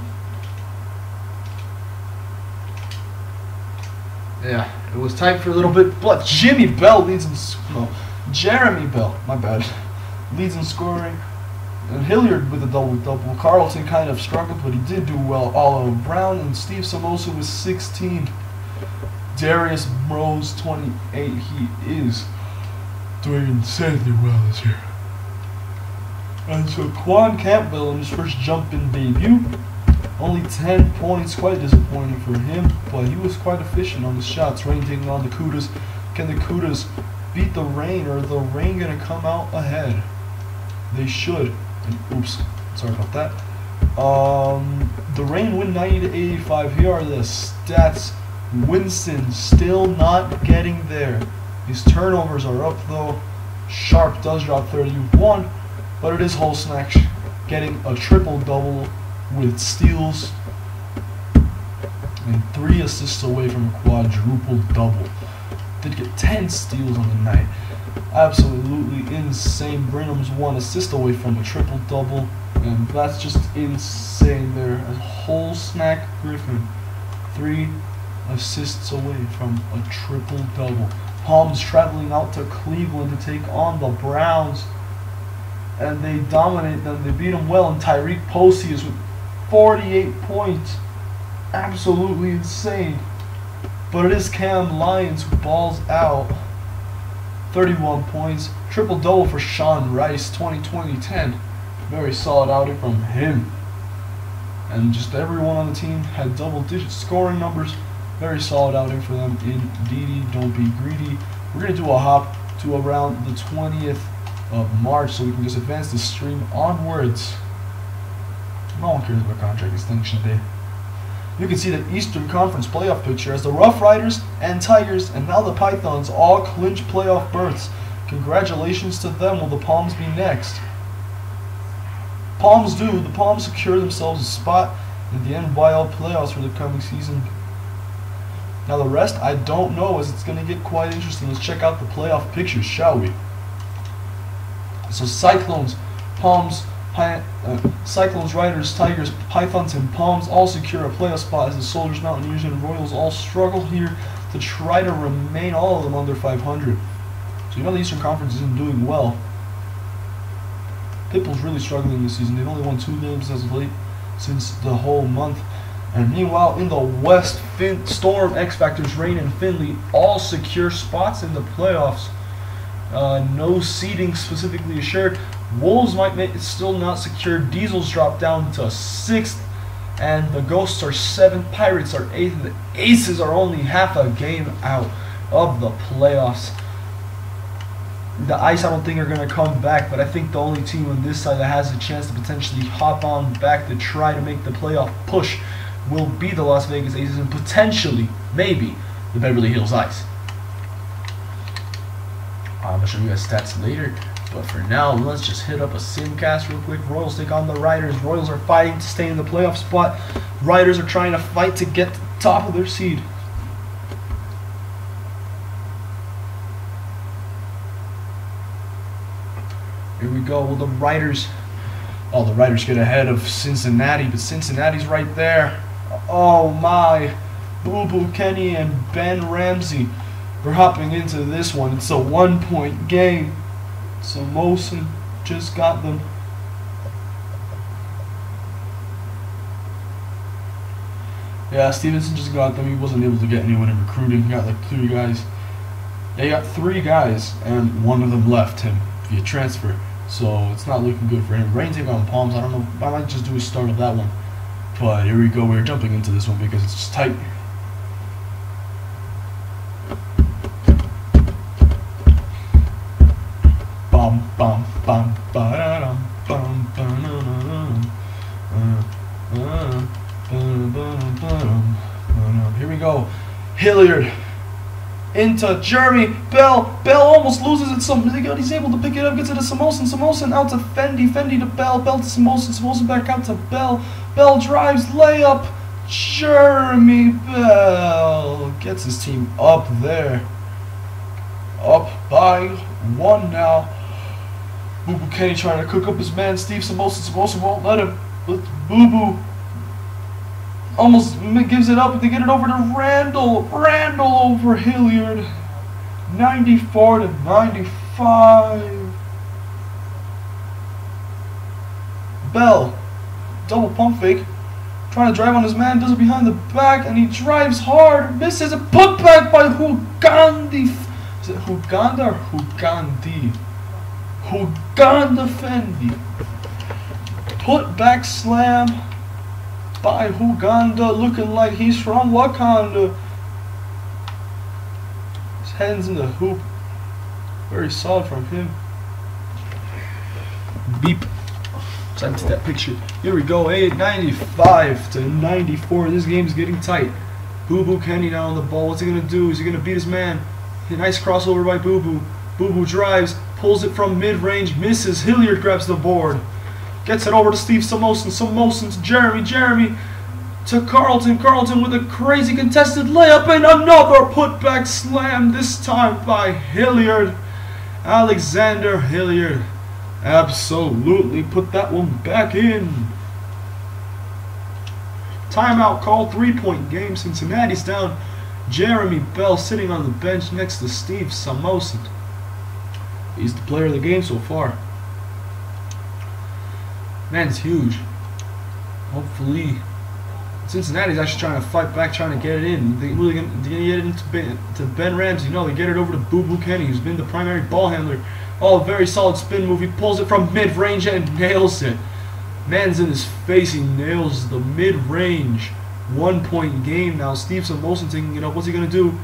Speaker 1: Yeah, it was tight for a little bit, but Jeremy Bell leads in scoring. And Hilliard with a double-double. Carlton kind of struggled, but he did do well. Oliver Brown and Steve Samosa with 16. Darius Rose, 28. He is doing insanely well this year. And so Quan Campbell in his first jump-in debut. Only 10 points, quite disappointing for him, but he was quite efficient on his shots. Rain taking on the Kudas. Can the Kudas beat the Rain, or is the Rain going to come out ahead? They should. And, oops, sorry about that. The Rain win 90-85. Here are the stats. Winston still not getting there. His turnovers are up though. Sharp does drop 31, but it is Holsnack getting a triple-double with steals and 3 assists away from a quadruple-double. Did get 10 steals on the night. Absolutely insane. Brenham's 1 assist away from a triple-double, and that's just insane there. A Holsnack Griffin, 3 assists away from a triple-double. Palms traveling out to Cleveland to take on the Browns, and they dominate them. They beat them well, and Tyreek Posey is with 48 points. Absolutely insane. But it is Cam Lyons who balls out. 31 points. Triple-double for Sean Rice, 20-20-10. Very solid outing from him. And just everyone on the team had double-digit scoring numbers. Very solid outing for them indeed. Don't be greedy. We're going to do a hop to around the 20th of March so we can just advance the stream onwards. No one cares about contract extension day. You can see the Eastern Conference playoff picture as the Rough Riders and Tigers and now the Pythons all clinch playoff berths. Congratulations to them. Will the Palms be next? Palms do. The Palms secure themselves a spot in the NYL playoffs for the coming season. Now the rest, I don't know, as it's going to get quite interesting. Let's check out the playoff pictures, shall we? So Cyclones, Palms, Cyclones, Riders, Tigers, Pythons, and Palms all secure a playoff spot as the Soldiers, Mountaineers, and Royals all struggle here to try to remain, all of them under 500. So you know the Eastern Conference isn't doing well. Pitbull's really struggling this season. They've only won 2 games as of late since the whole month. And meanwhile, in the West, Storm, X-Factors, Rain, and Finley all secure spots in the playoffs. No seeding specifically assured. Wolves might make it still not secure. Diesels drop down to 6th, and the Ghosts are 7th. Pirates are 8th, and the Aces are only half a game out of the playoffs. The Ice, I don't think, are going to come back, but I think the only team on this side that has a chance to potentially hop on back to try to make the playoff push will be the Las Vegas Aces and potentially, maybe, the Beverly Hills Ice. I'm going to show you guys stats later, but for now, let's just hit up a simcast real quick. Royals take on the Riders. Royals are fighting to stay in the playoff spot. Riders are trying to fight to get to the top of their seed. Here we go. Well, the Riders get ahead of Cincinnati, but Cincinnati's right there. Oh my. Boo Boo Kenny and Ben Ramsey. We're hopping into this one. It's a 1-point game. So Mosen just got them. Yeah, Stevenson just got them. He wasn't able to get anyone in recruiting. He got like 3 guys. Yeah, he got 3 guys, and one of them left him via transfer. So it's not looking good for him. Rain take on Palms. I don't know. I might just do a start of that one. But here we go. We're jumping into this one because it's just tight. Bum bum bum ba bum bum. Here we go. Hilliard into Jeremy Bell. Bell almost loses it. He's able to pick it up, gets it to Samosin. Samosin out to Fendi. Fendi to Bell. Bell to Samosin. Samosin back out to Bell. Bell drives, layup. Jeremy Bell gets his team up there. Up by 1 now. Boo Boo Kenny trying to cook up his man Steve Samosin. Samosin won't let him. But Boo Boo almost gives it up, but they get it over to Randall. Randall over Hilliard. 94 to 95. Bell, double pump fake. Trying to drive on his man, does it behind the back, and he drives hard. Misses a putback by Hugandi. Is it Huganda or Hugandi? Huganda Fendi. Putback slam by Huganda, looking like he's from Wakanda. His hands in the hoop. Very solid from him. Beep. Send to that picture. Here we go. 95 to 94. This game's getting tight. Boo Boo Kenny now on the ball. What's he gonna do? Is he gonna beat his man? A nice crossover by Boo Boo. Boo Boo drives, pulls it from mid-range, misses. Hilliard grabs the board. Gets it over to Steve Samosin. Samosin to Jeremy. Jeremy to Carlton. Carlton with a crazy contested layup and another putback slam, this time by Hilliard. Alexander Hilliard absolutely put that one back in. Timeout call, 3-point game. Cincinnati's down. Jeremy Bell sitting on the bench next to Steve Samosin. He's the player of the game so far. Man's huge. Hopefully, Cincinnati's actually trying to fight back, trying to get it in. They're really going to get it into Ben Ramsey. No, they get it over to Boo Boo Kenny, who's been the primary ball handler. Oh, very solid spin move. He pulls it from mid-range and nails it. Man's in his face. He nails the mid-range. 1-point game now. Steve Samosin taking it up. What's he going to do?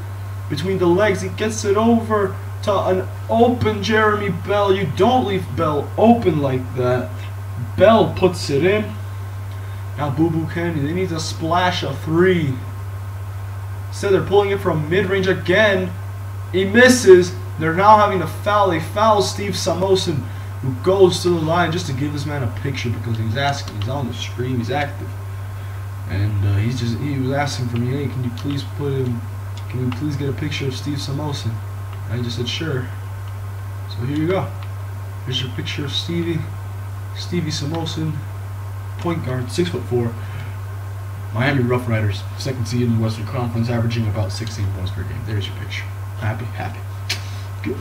Speaker 1: Between the legs, he gets it over to an open Jeremy Bell. You don't leave Bell open like that. Bell puts it in. Now Boo Boo Kenny, they need to splash a 3. Instead they're pulling it from mid-range again. He misses. They're now having to foul. They foul Steve Samosin, who goes to the line just to give this man a picture because he's asking. He's on the stream. He's active, and he was asking for me. Hey, can you please Can we please get a picture of Steve Samosin? I just said sure. So here you go. Here's your picture of Stevie Samosin, point guard, 6'4", Miami Rough Riders, 2nd seed in the Western Conference, averaging about 16 points per game. There's your picture. Happy. Good.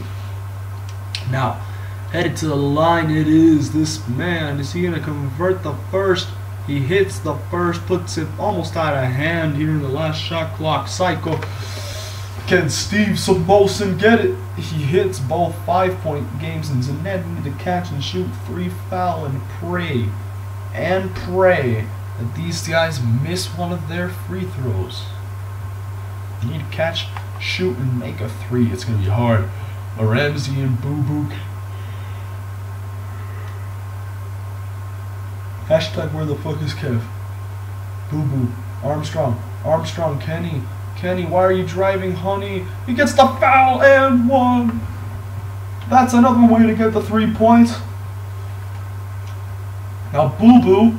Speaker 1: Now, headed to the line, it is this man. Is he going to convert the first? He hits the first, puts it almost out of hand here in the last shot clock cycle. Can Steve Samosin get it? He hits both 5-point games, and Cincinnati need to catch and shoot 3, foul, and pray that these guys miss one of their free throws. You need to catch, shoot, and make a 3. It's going to be hard. Ramsey and Boo Boo. Hashtag where the fuck is Kev? Boo Boo. Armstrong. Kenny, why are you driving, honey? He gets the foul and 1. That's another way to get the 3 points. Now Boo Boo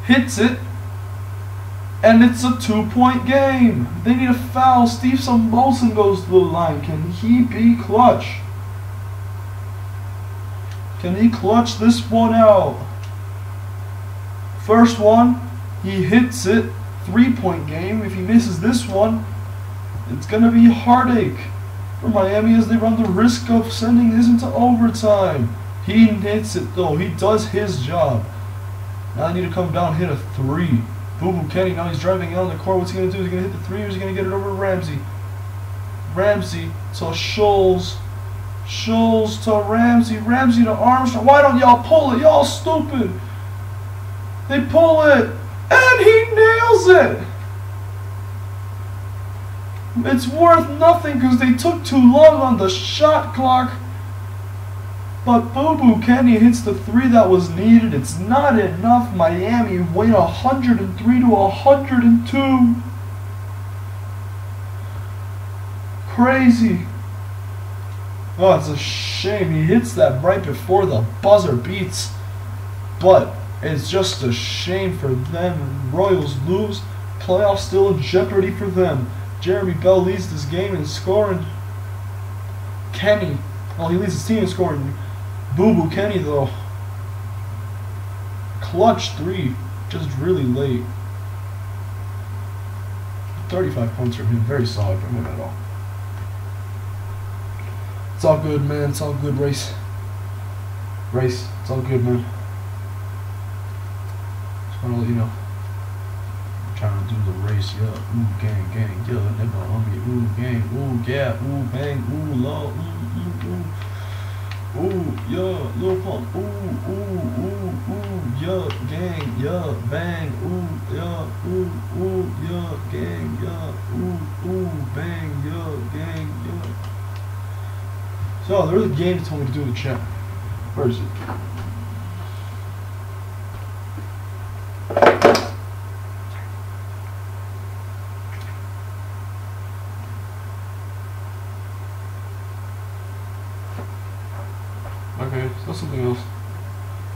Speaker 1: hits it, and it's a 2-point game. They need a foul. Steve Samosin goes to the line. Can he be clutch? Can he clutch this one out? First one, he hits it. 3-point game. If he misses this one, it's going to be heartache for Miami as they run the risk of sending this into overtime. He hits it though. He does his job. Now they need to come down and hit a 3. Boo Boo Kenny, now he's driving out on the court. What's he going to do? Is he going to hit the 3 or is he going to get it over to Ramsey? Ramsey to Scholes. Scholes to Ramsey. Ramsey to Armstrong. Why don't y'all pull it? Y'all stupid. They pull it. And he nails it! It's worth nothing because they took too long on the shot clock. But Boo Boo Kenny hits the 3 that was needed. It's not enough. Miami win 103 to 102. Crazy. Oh, it's a shame. He hits that right before the buzzer beats. But it's just a shame for them. Royals lose. Playoffs still in jeopardy for them. Jeremy Bell leads this game in scoring. Kenny. Well, he leads his team in scoring. Boo-Boo Kenny, though. Clutch 3. Just really late. 35 points from him. Very solid from him at all. It's all good, man. It's all good, Race. Race. It's all good, man. Just want to let you know. I'm trying to do the race, yeah. Ooh, gang, gang, yeah. Never on me. Ooh, gang, ooh, yeah. Ooh, bang, ooh, low. Ooh, yeah. Little pump. Ooh, ooh, ooh, ooh, yeah. Gang, yeah. Bang, ooh, yeah. Ooh, yeah. Gang, yeah. Ooh, bang, yeah. Gang, yeah. So, there was a game that told me to do in the chat. Where is it? Okay, so that's something else.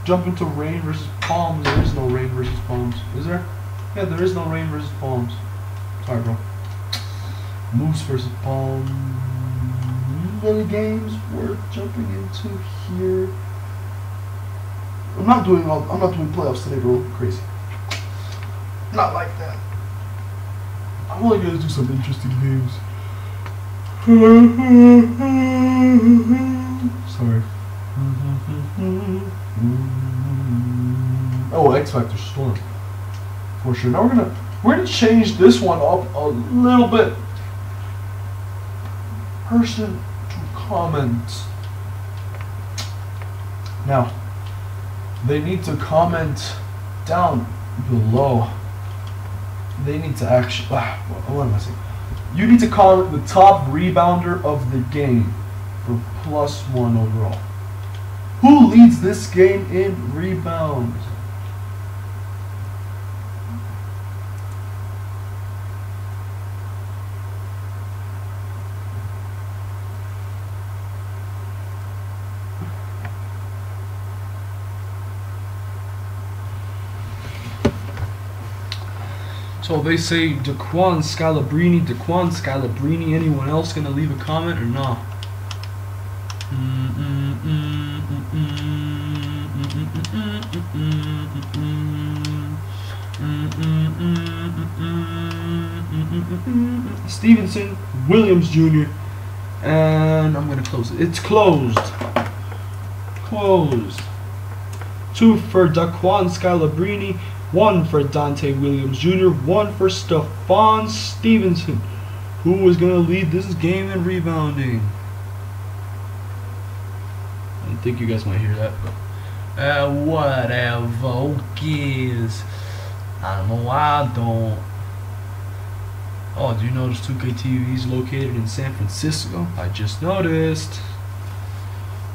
Speaker 1: Jump into rain versus palms. There is no rain versus palms. Is there? Yeah, there is no rain versus palms. Sorry, bro. Moose versus palms. Any games worth jumping into here? I'm not doing playoffs today, bro. Crazy. Not like that. I want you guys to do some interesting games. Sorry. Oh, X Factor Storm. For sure. Now we're gonna change this one up a little bit. Person to comment. Now, they need to comment down below. They need to actually. What am I saying? You need to comment the top rebounder of the game for +1 overall. Who leads this game in rebounds? So they say Daquan Scalabrini. Anyone else gonna leave a comment or not? Stevenson, Williams Jr. And I'm gonna close it. It's closed. Closed. 2 for Daquan Scalabrini. 1 for Dante Williams Jr., 1 for Stephon Stevenson, who is going to lead this game in rebounding. I think you guys might hear that, but whatever, who cares? I know I don't. Oh, do you notice 2K TV is located in San Francisco? I just noticed.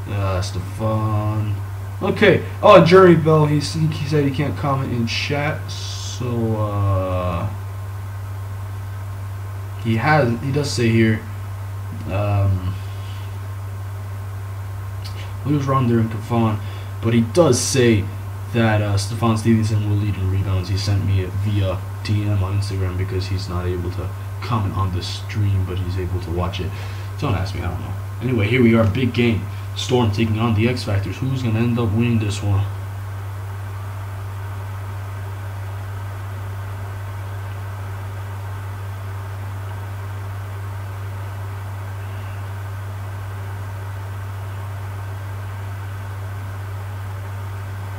Speaker 1: Stephon. Okay. Oh, Jeremy Bell. He said he can't comment in chat, so he does say here. He was wrong there in Kafan, but he does say that Stephon Stevenson will lead in rebounds. He sent me it via DM on Instagram because he's not able to comment on the stream, but he's able to watch it. Don't ask me. I don't know. Anyway, here we are. Big game. Storm taking on the X Factors. Who's going to end up winning this one?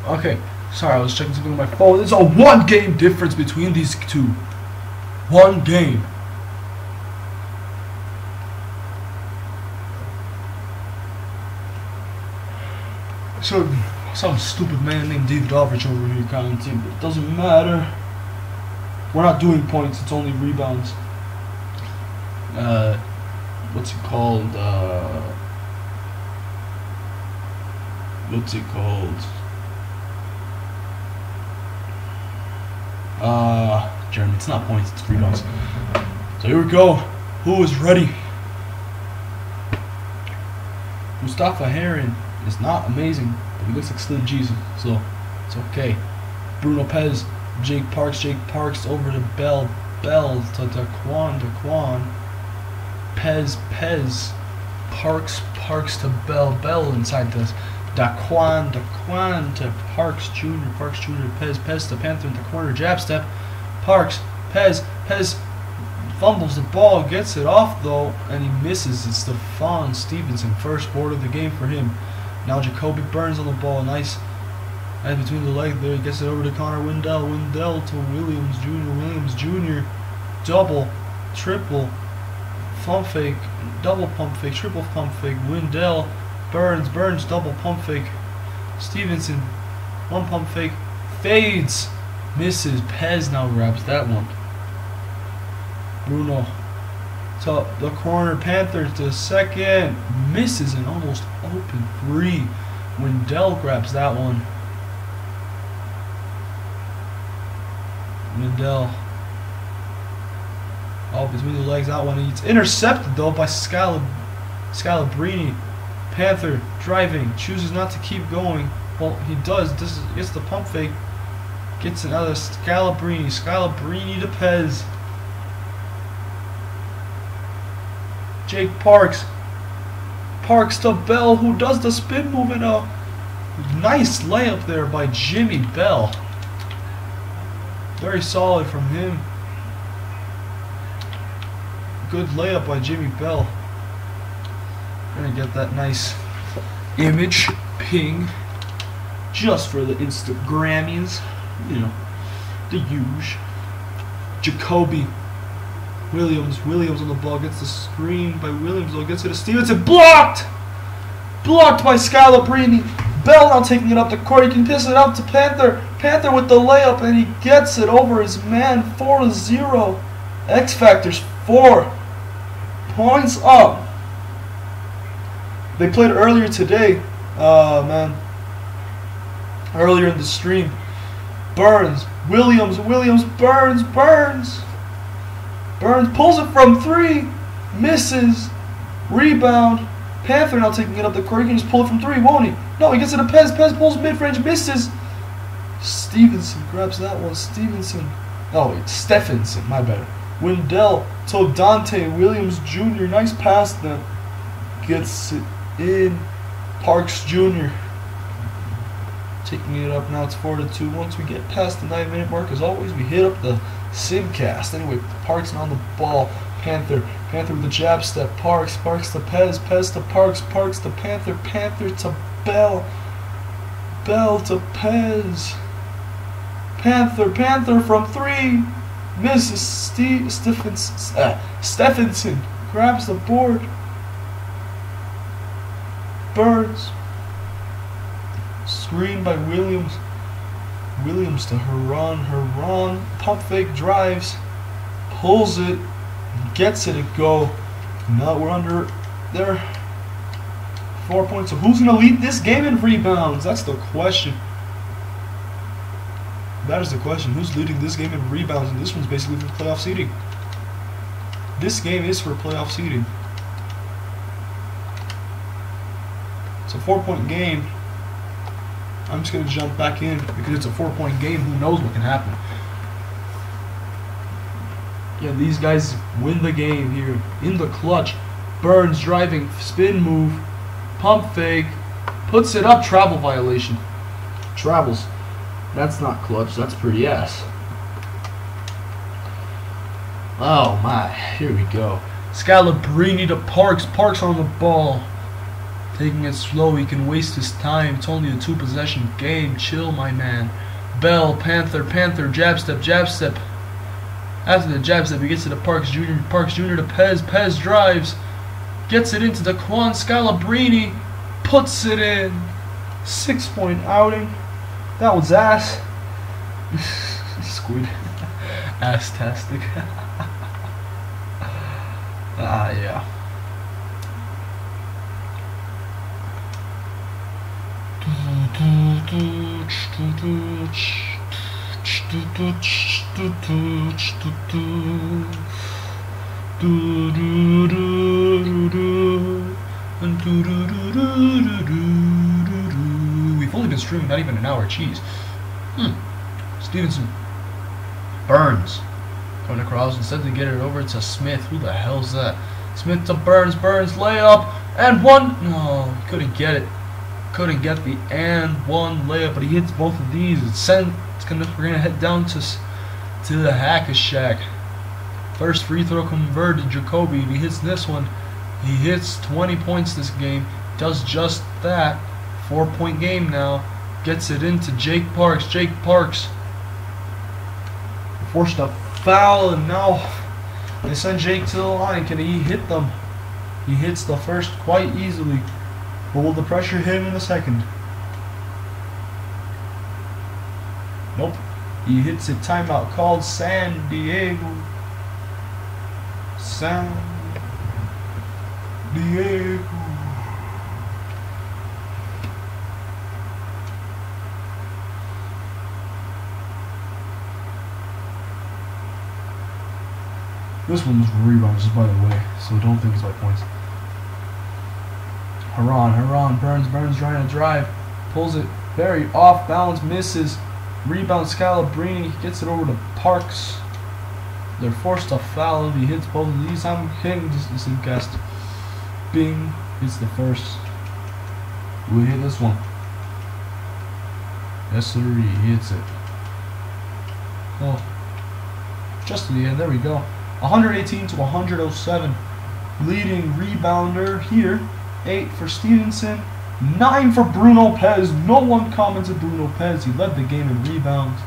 Speaker 1: Okay, sorry, I was checking something on my phone. There's a 1-game difference between these two. 1 game. So, some stupid man named David Aldrich over here commenting, but it doesn't matter. We're not doing points, it's only rebounds. What's it called? Jeremy, it's not points, it's rebounds. So here we go. Who is ready? Mustafa Heron is not amazing, but he looks like Slim Jesus, so it's okay. Bruno Pez, Jake Parks over to Bell to Daquan, Pez, Parks to Bell inside this. Daquan to Parks Jr. to Pez to Panther in the corner, jab step. Parks, Pez fumbles the ball, gets it off though, and he misses. It's Stephon Stevenson, first board of the game for him. Now Jacoby Burns on the ball, nice. And between the legs there, he gets it over to Connor Windell to Williams Jr. Double, triple, pump fake, double pump fake, triple pump fake, Windell, Burns, double pump fake, Stevenson, one pump fake, fades, misses, Pez now grabs that one. Bruno to the corner, Panthers to second, misses an almost open three. Windell grabs that one. Windell. Oh, between the legs, that one. It's intercepted though by Scalabrini. Panther driving, chooses not to keep going. Well, he does. This gets the pump fake. Gets another Scalabrini to Pez. Jake Parks to Bell, who does the spin move, and a nice layup there by Jimmy Bell. Very solid from him. Good layup by Jimmy Bell. Gonna get that nice image ping just for the Instagrammies. You know, the huge. Jacoby Williams on the ball, gets the screen by Williams, though, gets it to Stevenson, blocked by Scalabrini. Bell now taking it up the court, he can piss it out to Panther with the layup, and he gets it over his man, 4-0. X Factor's 4 points up. They played earlier today, earlier in the stream. Burns, Williams, Burns pulls it from 3, misses, rebound. Panther now taking it up the court. He can just pull it from 3, won't he? No, he gets it to Pez. Pez pulls mid-range, misses. Stevenson grabs that one. Stephenson, my bad. Windell to Dante Williams Jr. Nice pass then. Gets it in. Parks Jr. Taking it up now. It's 4-2. Once we get past the 9-minute mark, as always, we hit up the Simcast. Anyway, Parks on the ball. Panther with the jab step. Parks to Pez to Parks to Panther to Bell to Pez. Panther from 3, misses. Stephenson grabs the board. Burns, screen by Williams to Heron, pump fake, drives, pulls it, gets it to go. Now we're under there. 4 points. So who's going to lead this game in rebounds? That's the question. That is the question. Who's leading this game in rebounds? And this one's basically for playoff seeding. This game is for playoff seeding. It's a 4-point game. I'm just going to jump back in because it's a 4-point game. Who knows what can happen? Yeah, these guys win the game here in the clutch. Burns driving, spin move, pump fake, puts it up, travel violation. Travels. That's not clutch, that's pretty ass. Oh my, here we go. Scalabrini to Parks. Parks on the ball. Taking it slow, he can waste his time. It's only a 2-possession game. Chill, my man. Bell, Panther, jab step. After the jab step, he gets it to Parks Jr. To Pez drives. Gets it into Daquan. Scalabrini puts it in. 6-point outing. That was ass. Squid. Ass-tastic. Yeah. streaming, not even an hour. Jeez. Stevenson. Burns. Coming across, instead to get it over to Smith. Who the hell's that? Smith to Burns. Burns layup. And one. No, couldn't get it. Couldn't get the and one layup, but he hits both of these. We're gonna head down to the Hacker Shack. First free throw converted. Jacoby. If he hits this one, he hits 20 points this game. Does just that. 4-point game now. Gets it into Jake Parks. Jake Parks forced a foul, and now they send Jake to the line. Can he hit them? He hits the first quite easily. But will the pressure hit him in the second? Nope. He hits a timeout called San Diego. San Diego. This one was rebounds, just by the way, so don't think it's by points. Haran, Burns trying to drive, pulls it very off balance, misses. Rebound Scalabrini, he gets it over to Parks. They're forced to foul if he hits both of these. I'm hitting this cast. Bing, hits the first. We hit this one. Yes sir, he hits it. Oh, just to the end, there we go. 118 to 107. Leading rebounder here. 8 for Stevenson. 9 for Bruno Pez. No one commented Bruno Pez. He led the game in rebounds.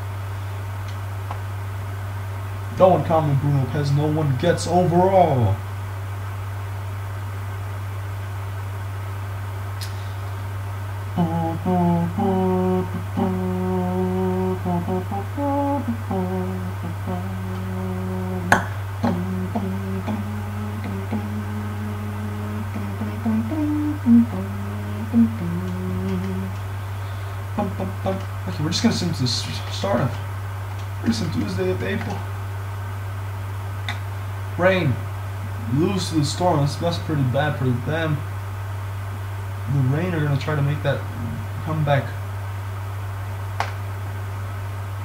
Speaker 1: No one commented Bruno Pez. No one gets overall. Okay, we're just gonna sing to the start of. We're gonna sing Tuesday of April. Rain. Lose to the Storm. That's pretty bad for them. The Rain are gonna try to make that comeback.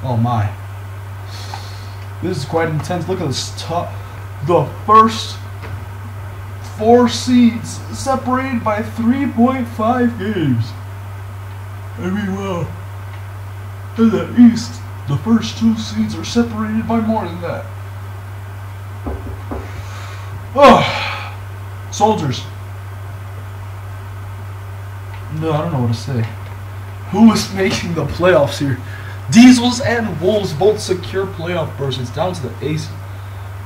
Speaker 1: Oh my. This is quite intense. Look at this top. The first 4 seeds separated by 3.5 games. I mean, wow. In the East, the first 2 seeds are separated by more than that. Oh, Soldiers. No, I don't know what to say. Who is making the playoffs here? Diesels and Wolves both secure playoff berths. It's down to the Ace.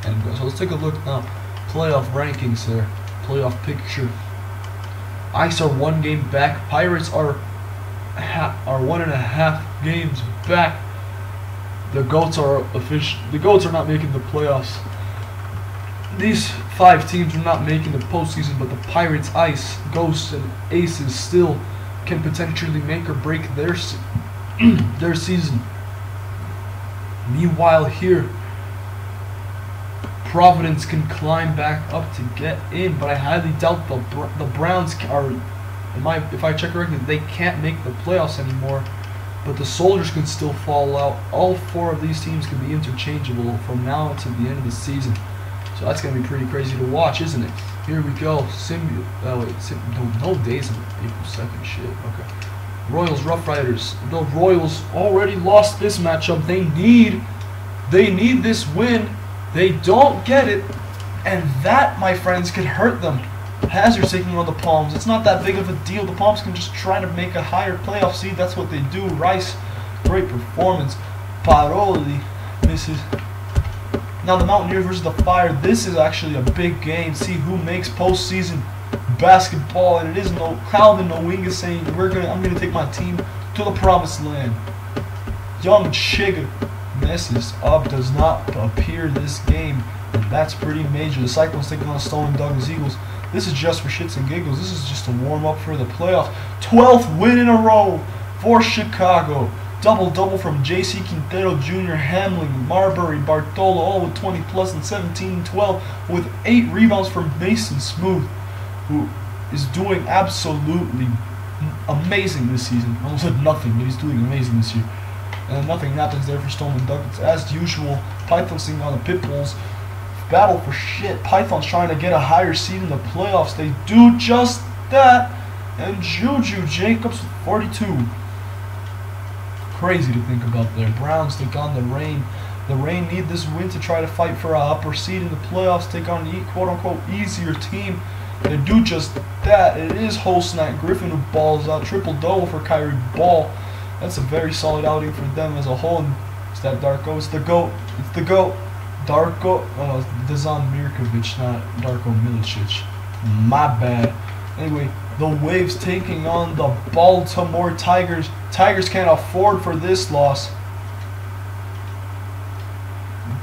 Speaker 1: And so let's take a look now. Playoff rankings there. Playoff picture. Ice are 1 game back. Pirates are 1.5 games back. The Goats are not making the playoffs. These 5 teams are not making the postseason, but the Pirates, Ice, Ghosts, and Aces still can potentially make or break their their season. Meanwhile, here, Providence can climb back up to get in, but I highly doubt the Browns are. If I check correctly, they can't make the playoffs anymore. But the Soldiers could still fall out. All 4 of these teams can be interchangeable from now to the end of the season. So that's going to be pretty crazy to watch, isn't it? Here we go. No days on April 2nd. Shit. Okay. Royals, Rough Riders. The Royals already lost this matchup. They need this win. They don't get it. And that, my friends, could hurt them. Hazard's taking on the Palms. It's not that big of a deal. The Palms can just try to make a higher playoff seed. That's what they do. Rice, great performance. Paroli misses. Now the Mountaineers versus the Fire. This is actually a big game. See who makes postseason basketball. And it is no Calvin Nowinga saying I'm gonna take my team to the promised land. Young Chiga messes up. Does not appear this game. And that's pretty major. The Cyclones taking on Stone and Douglas Eagles. This is just for shits and giggles. This is just a warm-up for the playoffs. 12th win in a row for Chicago. Double-double from J.C. Quintero Jr., Hamlin, Marbury, Bartolo, all with 20-plus and 17-12 with 8 rebounds from Mason Smooth, who is doing absolutely amazing this season. I almost said nothing, but he's doing amazing this year. And nothing happens there for Stoneman Douglas. As usual, Python's taking on the Pitbulls. Battle for shit. Python's trying to get a higher seed in the playoffs. They do just that. And Juju Jacobs with 42. Crazy to think about there. Browns take on the Reign. The Reign need this win to try to fight for a upper seed in the playoffs. Take on the quote-unquote easier team. They do just that. It is Holsnack Griffin who balls out. Triple-double for Kyrie Ball. That's a very solid outing for them as a whole. And it's that Darko. It's the GOAT. It's the GOAT. Darko. Oh, Dazan Mirkovic, not Darko Milicic. My bad. Anyway, the Waves taking on the Baltimore Tigers. Tigers can't afford for this loss.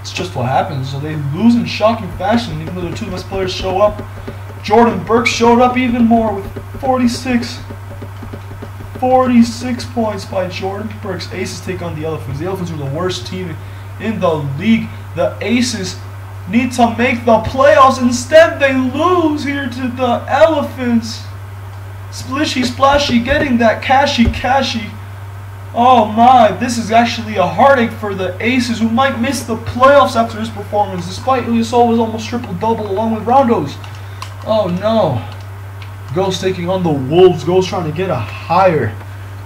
Speaker 1: It's just what happens. So they lose in shocking fashion, even though their two best players show up. Jordan Burks showed up even more with 46. 46 points by Jordan Burks. Aces take on the Elephants. The Elephants are the worst team in the league. The Aces need to make the playoffs. Instead, they lose here to the Elephants. Splishy Splashy getting that cashy. Oh my, this is actually a heartache for the Aces who might miss the playoffs after this performance, despite Ilyasova was almost triple-double along with Rondos. Oh no. Ghost taking on the Wolves. Ghost trying to get a higher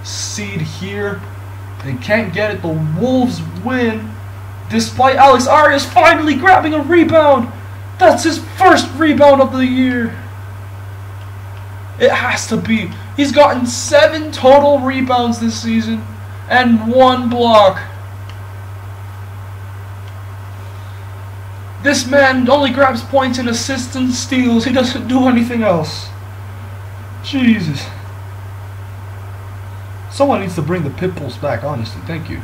Speaker 1: seed here. They can't get it. The Wolves win, despite Alex Arias finally grabbing a rebound. That's his first rebound of the year. It has to be. He's gotten 7 total rebounds this season and 1 block. This man only grabs points and assists and steals. He doesn't do anything else. Jesus. Someone needs to bring the Pitbulls back, honestly. Thank you.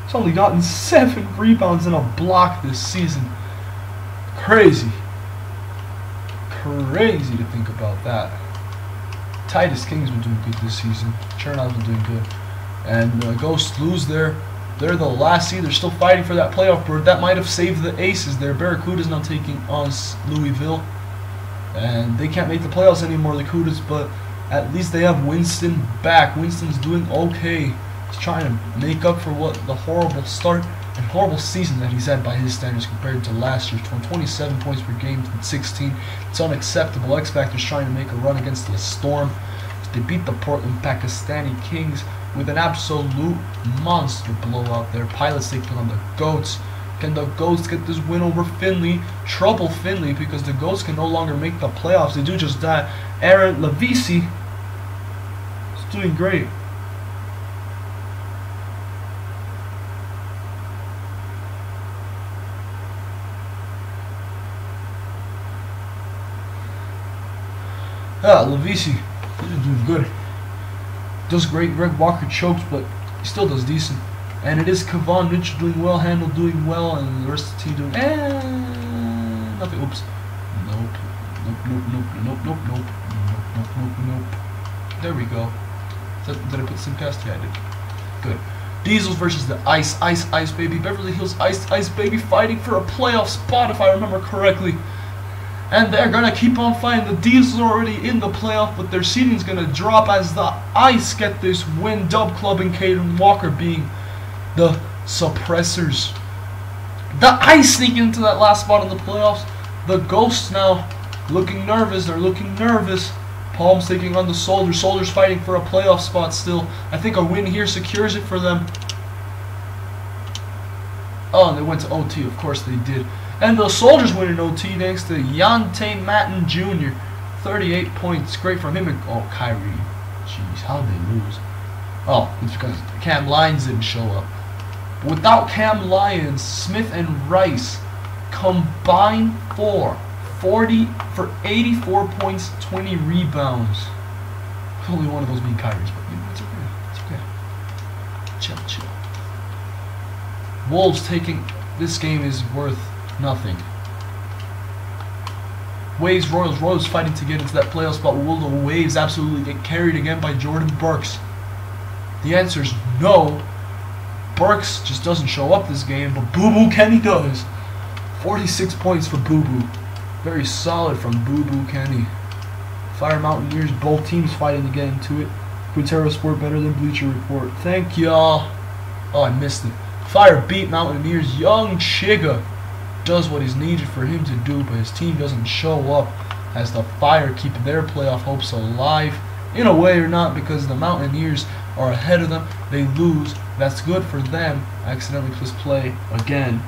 Speaker 1: He's only gotten 7 rebounds and a block this season. Crazy. Crazy to think about that. Titus King's been doing good this season. Chernow's been doing good. And Ghosts lose there. They're the last seed. They're still fighting for that playoff berth. That might have saved the Aces there. Barracuda's now taking on Louisville. And they can't make the playoffs anymore, the Cudas, but at least they have Winston back. Winston's doing okay. He's trying to make up for what the horrible start and horrible season that he's had by his standards compared to last year's 27 points per game with 16. It's unacceptable. X Factor's trying to make a run against the Storm. They beat the Portland Pakistani Kings with an absolute monster blowout there. Pilots taking on the Goats. Can the Goats get this win over Finley? Trouble Finley, because the Goats can no longer make the playoffs. They do just that. Aaron Lavisi is doing great. Lavisi, he's doing good. Does great. Greg Walker chokes, but he still does decent. And it is Kevon Mitchell doing well, Handel doing well, and the rest of the team doing nothing. Oops. Nope. There we go. Did I put Simcast? Yeah, I did. Good. Diesels versus the Ice Baby. Beverly Hills Ice Baby fighting for a playoff spot, if I remember correctly. And they're going to keep on fighting. The Diesels are already in the playoff, but their seeding is going to drop as the Ice get this win. Dub Club and Caden Walker being the suppressors. The Ice sneaking into that last spot in the playoffs. The Ghosts now looking nervous. They're looking nervous. Palms taking on the Soldiers. Soldiers fighting for a playoff spot still. I think a win here secures it for them. Oh, and they went to OT. Of course they did. And the Soldiers win in OT thanks to Yante Matten Jr. 38 points. Great from him. Oh, Kyrie. Jeez, how did they lose? Oh, it's because Cam Lyons didn't show up. But without Cam Lyons, Smith and Rice combined for 84 points, 20 rebounds. Only one of those being Kyrie's, but you know, it's okay. It's okay. Chill. Wolves taking this game is worth nothing. Waves, Royals fighting to get into that playoff spot. Will the Waves absolutely get carried again by Jordan Burks? The answer is no. Burks just doesn't show up this game, but Boo Boo Kenny does. 46 points for Boo Boo. Very solid from Boo Boo Kenny. Fire Mountaineers, both teams fighting to get into it. Quintero Sport better than Bleacher Report. Thank y'all. Oh, I missed it. Fire beat Mountaineers. Young Chiga does what is needed for him to do, but his team doesn't show up as the Fire keep their playoff hopes alive. In a way or not, because the Mountaineers are ahead of them. They lose. That's good for them. Accidentally press play again.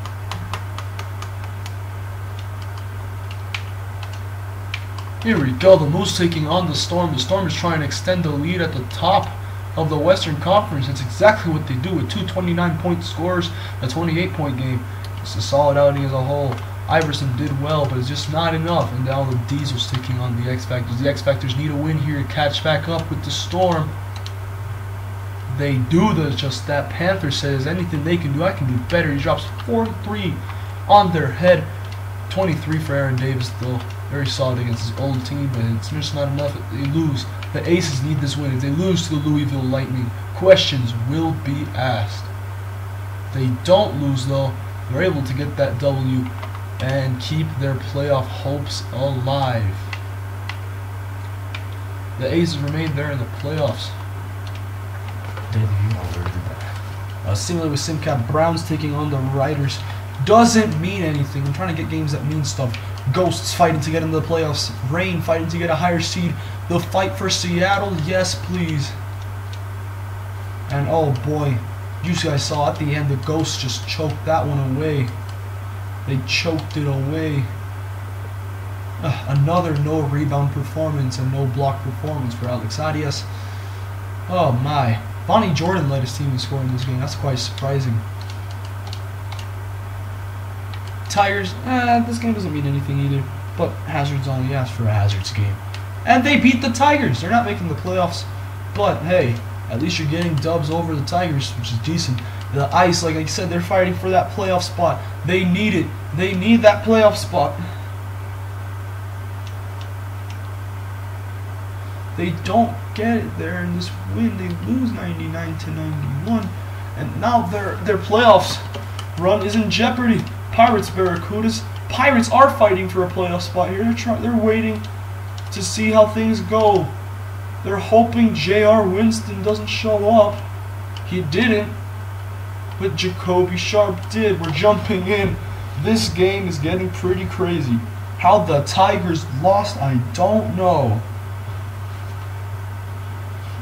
Speaker 1: Here we go. The Moose taking on the Storm. The Storm is trying to extend the lead at the top of the Western Conference. That's exactly what they do with two 29-point scores, a 28-point game. It's a solid outing as a whole. Iverson did well, but it's just not enough. And now the Diesel's taking on the X Factors. The X Factors need a win here to catch back up with the Storm. They do just that. Panther says anything they can do, I can do better. He drops 43 on their head. 23 for Aaron Davis, though. Very solid against his old team, but it's just not enough. They lose. The Aces need this win. If they lose to the Louisville Lightning, questions will be asked. They don't lose, though. They're able to get that W and keep their playoff hopes alive. The Aces remain there in the playoffs. Similarly with SimCap, Browns taking on the Riders doesn't mean anything. I'm trying to get games that mean stuff. Ghosts fighting to get into the playoffs. Rain fighting to get a higher seed. The fight for Seattle, yes please. And oh boy, you guys saw at the end the Ghosts just choked that one away. They choked it away. Another no rebound performance and no block performance for Alex Arias. Oh my. Bonnie Jordan led his team in scoring this game. That's quite surprising. Tigers, this game doesn't mean anything either. But Hazard's only asked for a Hazard's game. And they beat the Tigers. They're not making the playoffs. But hey, at least you're getting dubs over the Tigers, which is decent. The Ice, like I said, they're fighting for that playoff spot. They need it. They need that playoff spot. They don't get it there in this win. They lose 99-91, and now their playoffs run is in jeopardy. Pirates, Barracudas. Pirates are fighting for a playoff spot here. They're waiting to see how things go. They're hoping J.R. Winston doesn't show up. He didn't, but Jacoby Sharp did. We're jumping in. This game is getting pretty crazy. How the Tigers lost, I don't know.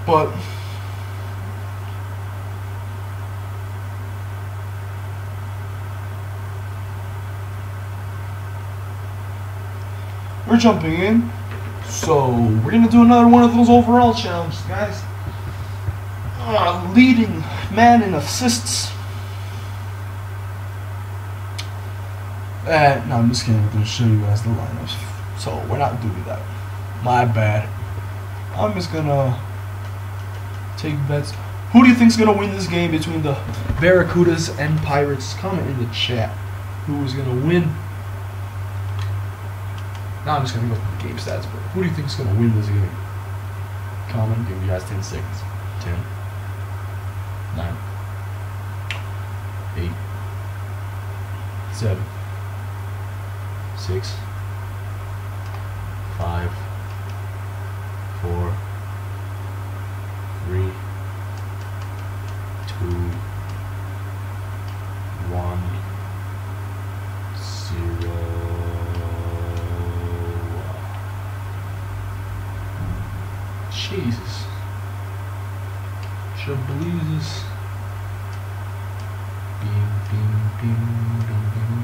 Speaker 1: But we're jumping in. So we're gonna do another one of those overall challenges, guys. Leading man in assists. No, I'm just kidding. I'm gonna show you guys the lineups. So we're not doing that. My bad. I'm just gonna take bets. Who do you think's gonna win this game between the Barracudas and Pirates? Comment in the chat. Who is gonna win? Now I'm just gonna go through the game stats, but who do you think's gonna win this game? Comment. Give you guys 10 seconds. 10, 9, 8, 7, 6, 5, 4, 3, 2, 1, 0. Jesus. Shablizes. Bing, bing, bing, bing, bing.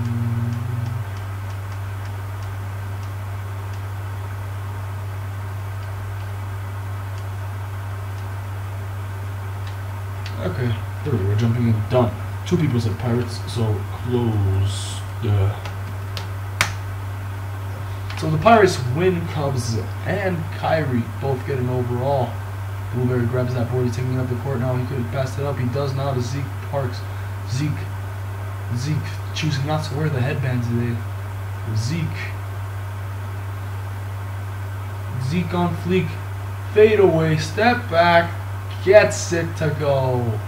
Speaker 1: Okay, there we go, we're jumping in. Done. 2 people said Pirates, so close. So the Pirates win. Cubs and Kyrie both get an overall. Blueberry grabs that board. He's taking up the court now. He could have passed it up. He does now to Zeke Parks. Zeke choosing not to wear the headband today. Zeke on fleek. Fade away. Step back. Gets it to go.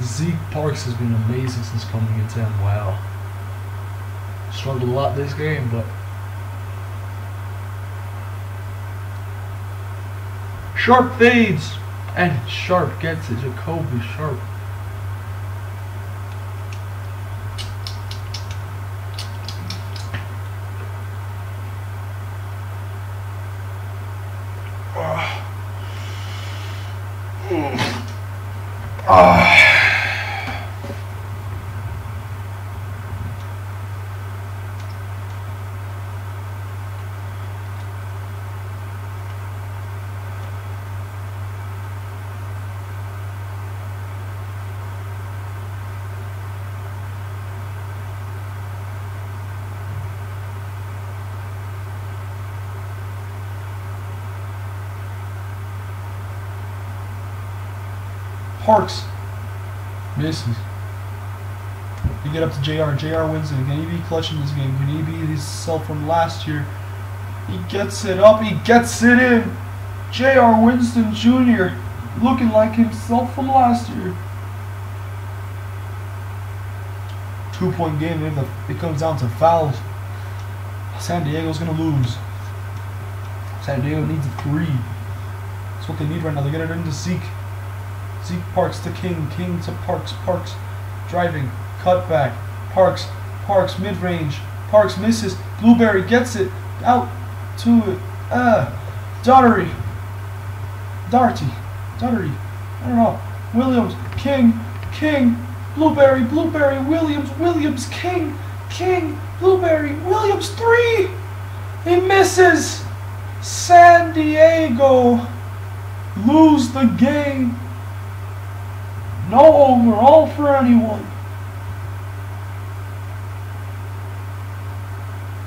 Speaker 1: Zeke Parks has been amazing since coming into him. Wow. Struggled a lot this game, but Sharp fades. And Sharp gets it. Jacoby Sharp. Parks misses. You get up to JR. JR wins it. Can he be clutch in this game? Can he be himself from last year? He gets it up. He gets it in. JR Winston Jr. looking like himself from last year. 2-point game. It comes down to fouls. San Diego's going to lose. San Diego needs a 3. That's what they need right now. They get it into Zeke. Zeke Parks to King. King to Parks. Parks driving. Cut back. Parks. Parks mid-range. Parks misses. Blueberry gets it. Out to it. Daugherty. Darty. I don't know. Williams. King. King. Blueberry. Blueberry. Williams. Williams. King. King. Blueberry. Williams. 3. He misses. San Diego lose the game. No overall for anyone.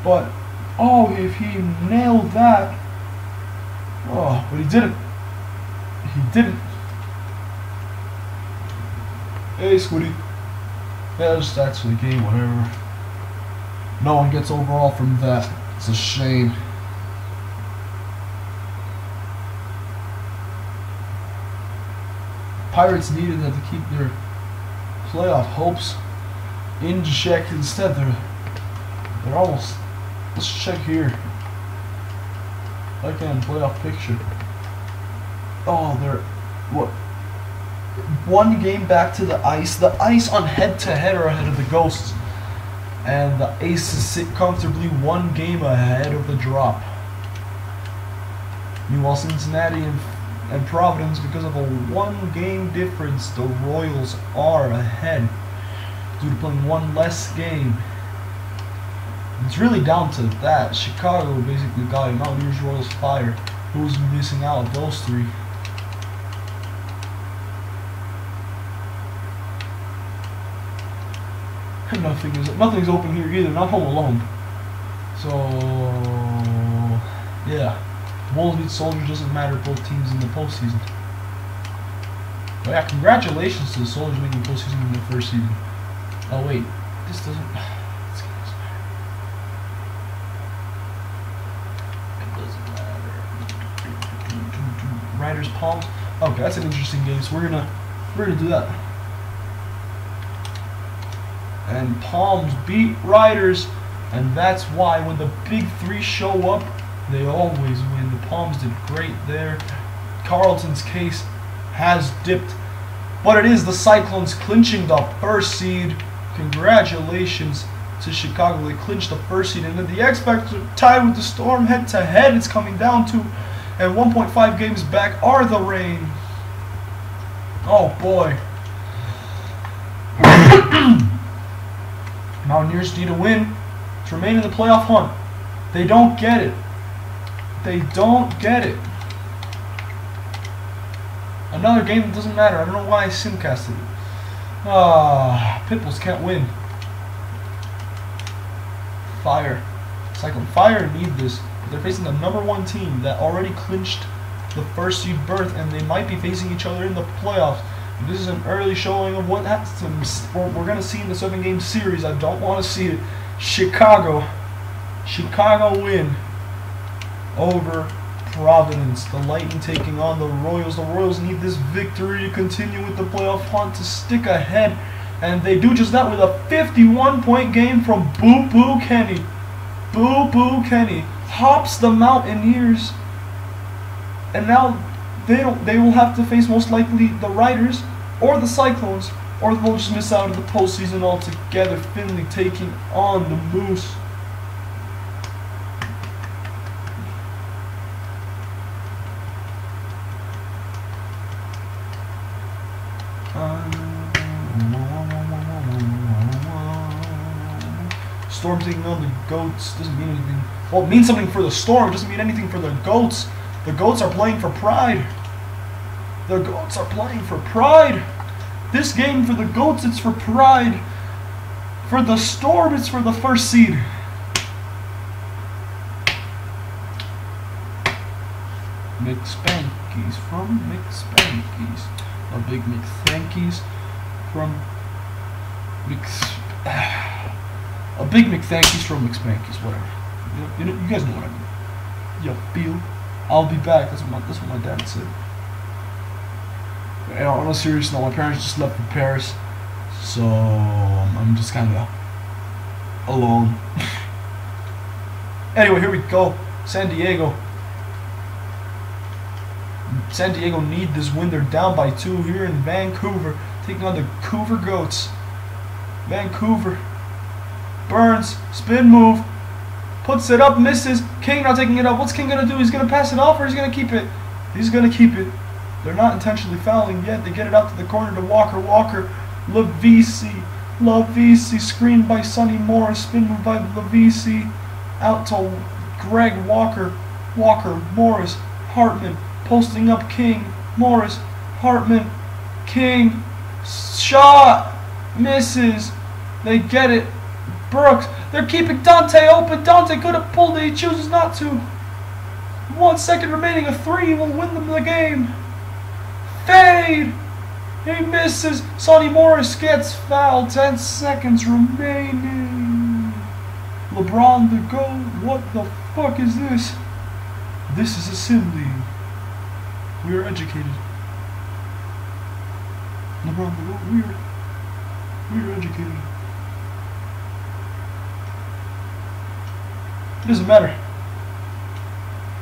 Speaker 1: But, oh, if he nailed that. Oh, but he didn't. He didn't. Hey, Squiddy. Yeah, there's stats for the game, whatever. No one gets overall from that. It's a shame. Pirates needed that to keep their playoff hopes in check. Instead, they're almost. Let's check here. Again, playoff picture. Oh, they're what? 1 game back to the Ice. The Ice on head-to-head are ahead of the Ghosts, and the Aces sit comfortably 1 game ahead of the Drop. Meanwhile, Cincinnati and Providence, because of a 1 game difference, the Royals are ahead due to playing 1 less game. It's really down to that. Chicago basically got him out. Here's Royals Fire. Who's missing out of those 3? Nothing's open here either. Not Home Alone. So yeah. Bulls beat Soldiers, doesn't matter, both teams in the postseason. But yeah, congratulations to the Soldiers making the postseason in the first season. Oh wait, this doesn't matter. It doesn't matter. Riders Palms. Okay, that's an interesting game, so we're gonna do that. And Palms beat Riders, and that's why when the big 3 show up, they always win. The Palms did great there. Carlton's case has dipped, but it is the Cyclones clinching the 1st seed. Congratulations to Chicago. They clinched the 1st seed, and then the X Factor tied with the Storm head-to-head. It's coming down to, and 1.5 games back are the Reign. Oh boy. Mountaineers need a win to remain in the playoff hunt. They don't get it. They don't get it. Another game that doesn't matter. I don't know why I simcasted it. Pitbulls can't win. Fire. Cyclone Fire need this. They're facing the #1 team that already clinched the 1st seed berth, and they might be facing each other in the playoffs. This is an early showing of what we're going to see in the 7-game series. I don't want to see it. Chicago win over Providence. The Lightning taking on the Royals. The Royals need this victory to continue with the playoff hunt, to stick ahead, and they do just that with a 51-point game from Boo Boo Kenny. Boo Boo Kenny hops the Mountaineers, and now They will have to face most likely the Riders or the Cyclones, or they'll just miss out on the postseason altogether. Finley taking on the Moose. Storm taking on the Goats doesn't mean anything. Well, it means something for the Storm, doesn't mean anything for the Goats. The Goats are playing for pride. The Goats are playing for pride. This game for the Goats, it's for pride. For the Storm, it's for the first seed. McSpankies from McSpankies. A big McThankies from a big McThankies from McSpankies, whatever. You guys know what I mean. You feel? I'll be back. That's what my dad said. And on a serious note, my parents just left for Paris, so I'm just kind of alone. Anyway, here we go. San Diego. San Diego need this win. They're down by 2 here in Vancouver, taking on the Vancouver Goats. Vancouver. Burns, spin move, puts it up, misses. King not taking it up. What's King gonna do? He's gonna pass it off, or he's gonna keep it? He's gonna keep it. They're not intentionally fouling yet. They get it out to the corner to Walker. Walker, Lavisi, screened by Sonny Morris. Spin move by Lavisi, out to Greg Walker. Walker, Morris, Hartman, posting up King, Morris, Hartman, King, shot, misses. They get it. Brooks, they're keeping Dante open. Dante could have pulled it. He chooses not to. 1 second remaining. A 3 will win them the game. Fade. He misses. Sonny Morris gets fouled. 10 seconds remaining. LeBron the goal. What the fuck is this? This is a sim league. We are educated. LeBron the goal. We are educated. It doesn't matter.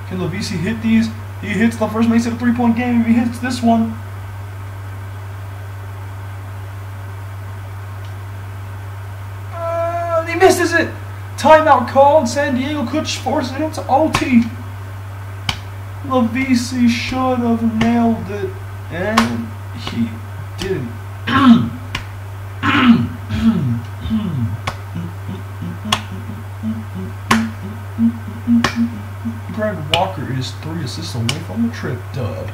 Speaker 1: Can Lavisi hit these? He hits the first, makes it a 3-point game. If he hits this one, he misses it. Timeout called. San Diego could force it into OT. Lavisi should have nailed it, and he didn't. Greg Walker is 3 assists away from the trip dub.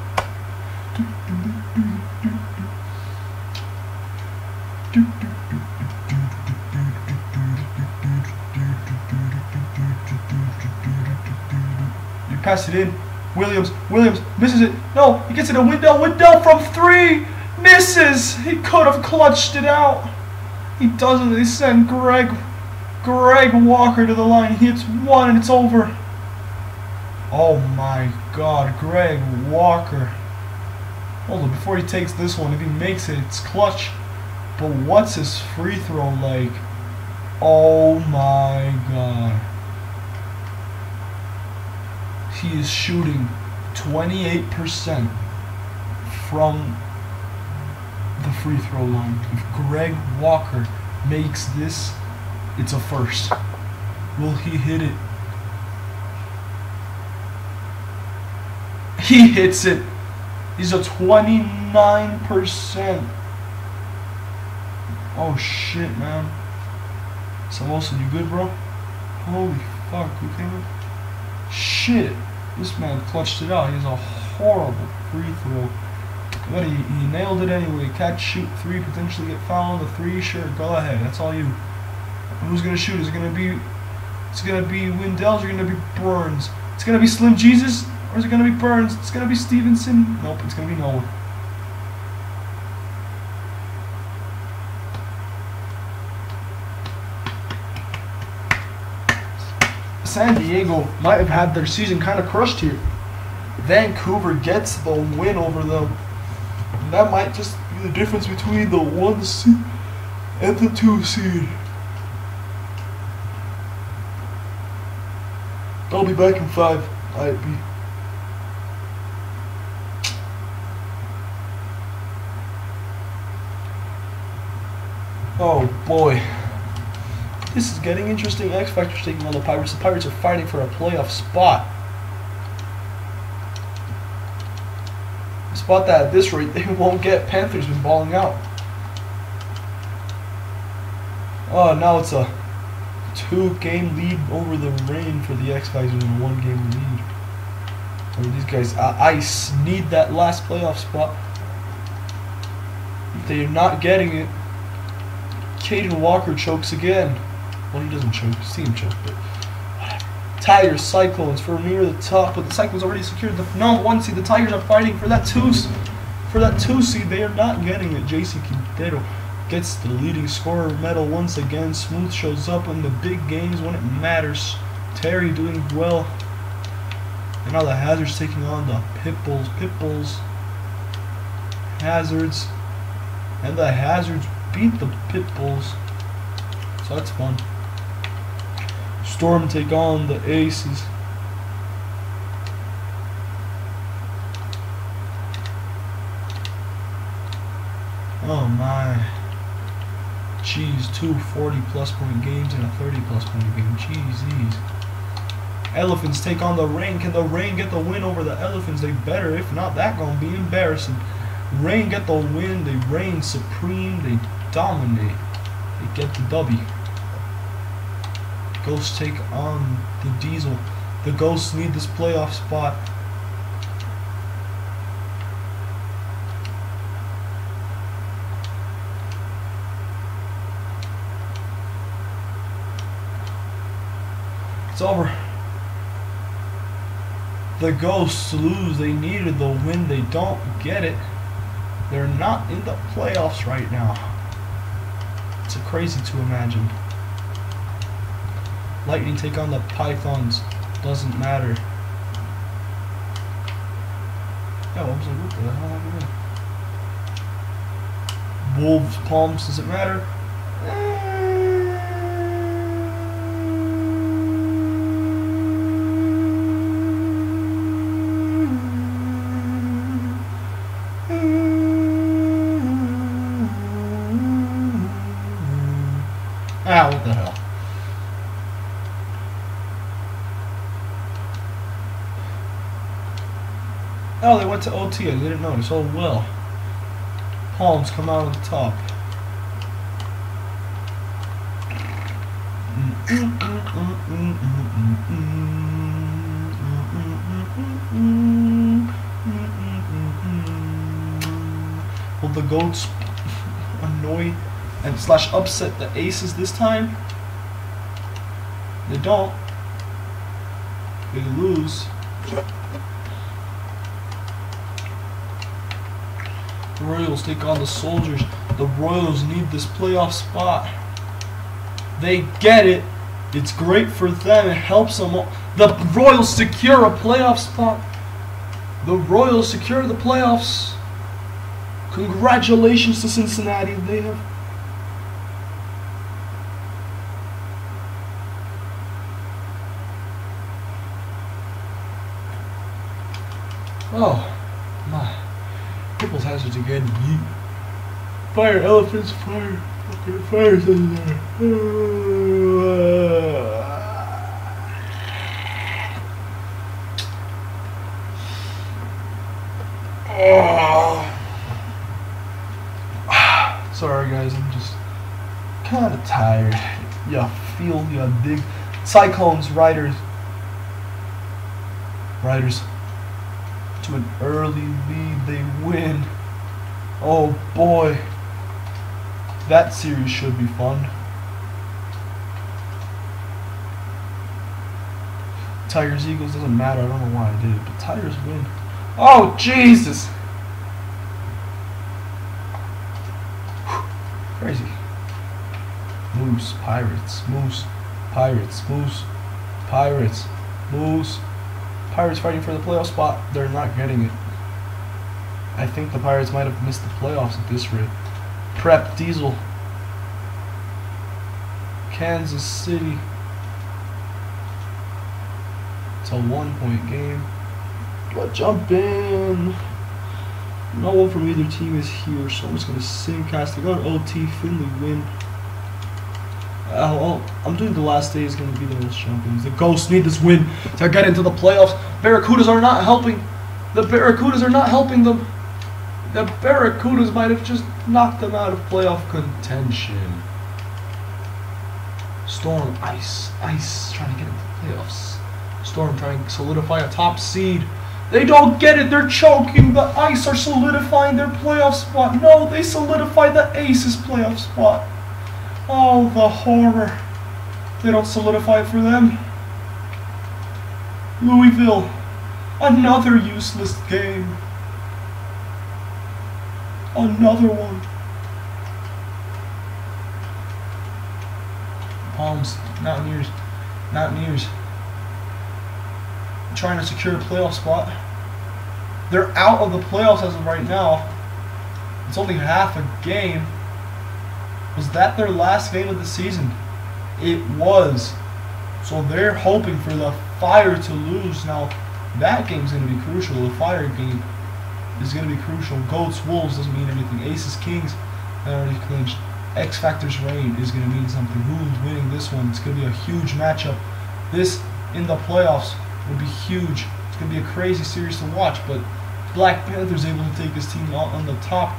Speaker 1: You pass it in. Williams misses it. No, he gets it to Wendell from 3. Misses. He could have clutched it out. He doesn't. They send Greg Walker to the line. He hits 1 and it's over. Oh my God, Greg Walker. Hold on, before he takes this one, if he makes it, it's clutch. But what's his free throw like? Oh my God. He is shooting 28% from the free throw line. If Greg Walker makes this, it's a first. Will he hit it? He hits it. He's a 29%. Oh shit, man. Samosa, you good, bro? Holy fuck, who came in? Shit. This man clutched it out. He has a horrible free throw. But he nailed it anyway. Catch, shoot, 3, potentially get fouled on the 3. Sure, go ahead. That's all you. Who's gonna shoot? It's gonna be Wendell, or gonna be Burns? It's gonna be Slim Jesus, or is it gonna be Burns? It's gonna be Stevenson. Nope, it's gonna be no one. San Diego might have had their season kind of crushed here. Vancouver gets the win over them. And that might just be the difference between the 1 seed and the 2 seed. I'll be back in 5. Oh boy. This is getting interesting. X Factor's taking on the Pirates. The Pirates are fighting for a playoff spot. A spot that at this rate they won't get. Panthers been balling out. Oh, now it's a 2-game lead over the Reign for the X Factors and a 1-game lead. Over these guys. Ice need that last playoff spot. If they're not getting it, Caden Walker chokes again. Well, he doesn't choke. You see him choke, but whatever. Tigers, Cyclones for near the top, but the Cyclones already secured the 1 seed. The Tigers are fighting for that 2 seed. They are not getting it. JC Quintero gets the leading scorer medal once again. Smooth shows up in the big games when it matters. Terry doing well. And now the Hazards taking on the Pitbulls. Pitbulls, Hazards, and the Hazards beat the Pitbulls. So that's fun. Storm take on the Aces. Oh my. Jeez, 2 40-plus point games and a 30-plus point game. Jeez. Elephants take on the Reign. Can the Reign get the win over the Elephants? They better. If not, that gonna be embarrassing. Reign get the win. They reign supreme. They dominate. They get the W. Ghosts take on the Diesel. The Ghosts need this playoff spot. It's over. The Ghosts lose. They needed the win. They don't get it. They're not in the playoffs right now. It's crazy to imagine. Lightning take on the Pythons. Doesn't matter. Yeah, I was like, what the hell happened there? Wolves, Palms, does it matter? Ah, what the hell? Oh, they went to OT. I didn't notice. Oh, well. Palms come out on the top. Will the Goats annoy and / upset the Aces this time? They don't. They lose. The Royals take on the Soldiers. The Royals need this playoff spot. They get it. It's great for them. It helps them. The Royals secure a playoff spot. The Royals secure the playoffs. Congratulations to Cincinnati. They have. Oh my. People's Hazards again. Yeet. Fire Elephants. Fire. Okay, fire's in there. Sorry guys, I'm just kind of tired. Yeah, feel, yeah, dig. Cyclones, Riders to an early lead, they win. Oh boy, that series should be fun. Tigers, Eagles, doesn't matter, I don't know why I did it, but Tigers win. Oh Jesus! Crazy. Moose, Pirates, Moose, Pirates, Moose, Pirates, Moose. Pirates fighting for the playoff spot. They're not getting it. I think the Pirates might have missed the playoffs at this rate. Prep, Diesel. Kansas City. It's a 1-point game. But jump in. No one from either team is here, so I'm just going to sing casting on OT. Finley win. I'm doing the last day is going to be the most champions. The Ghosts need this win to get into the playoffs. Barracudas are not helping. The Barracudas are not helping them. The Barracudas might have just knocked them out of playoff contention. Storm, Ice, trying to get into the playoffs. Storm trying to solidify a top seed. They don't get it. They're choking. The Ice are solidifying their playoff spot. No, they solidify the Aces playoff spot. Oh, the horror. They don't solidify it for them. Louisville. Another useless game. Another one. Palms. Mountaineers. Trying to secure a playoff spot. They're out of the playoffs as of right now. It's only half a game. Was that their last game of the season? It was. So they're hoping for the Fire to lose. Now, that game's going to be crucial. The Fire game is going to be crucial. Goats, Wolves doesn't mean anything. Aces, Kings, that already clinched. X Factor's Reign is going to mean something. Who's winning this one? It's going to be a huge matchup. This, in the playoffs, will be huge. It's going to be a crazy series to watch, but Black Panther's able to take his team on the top,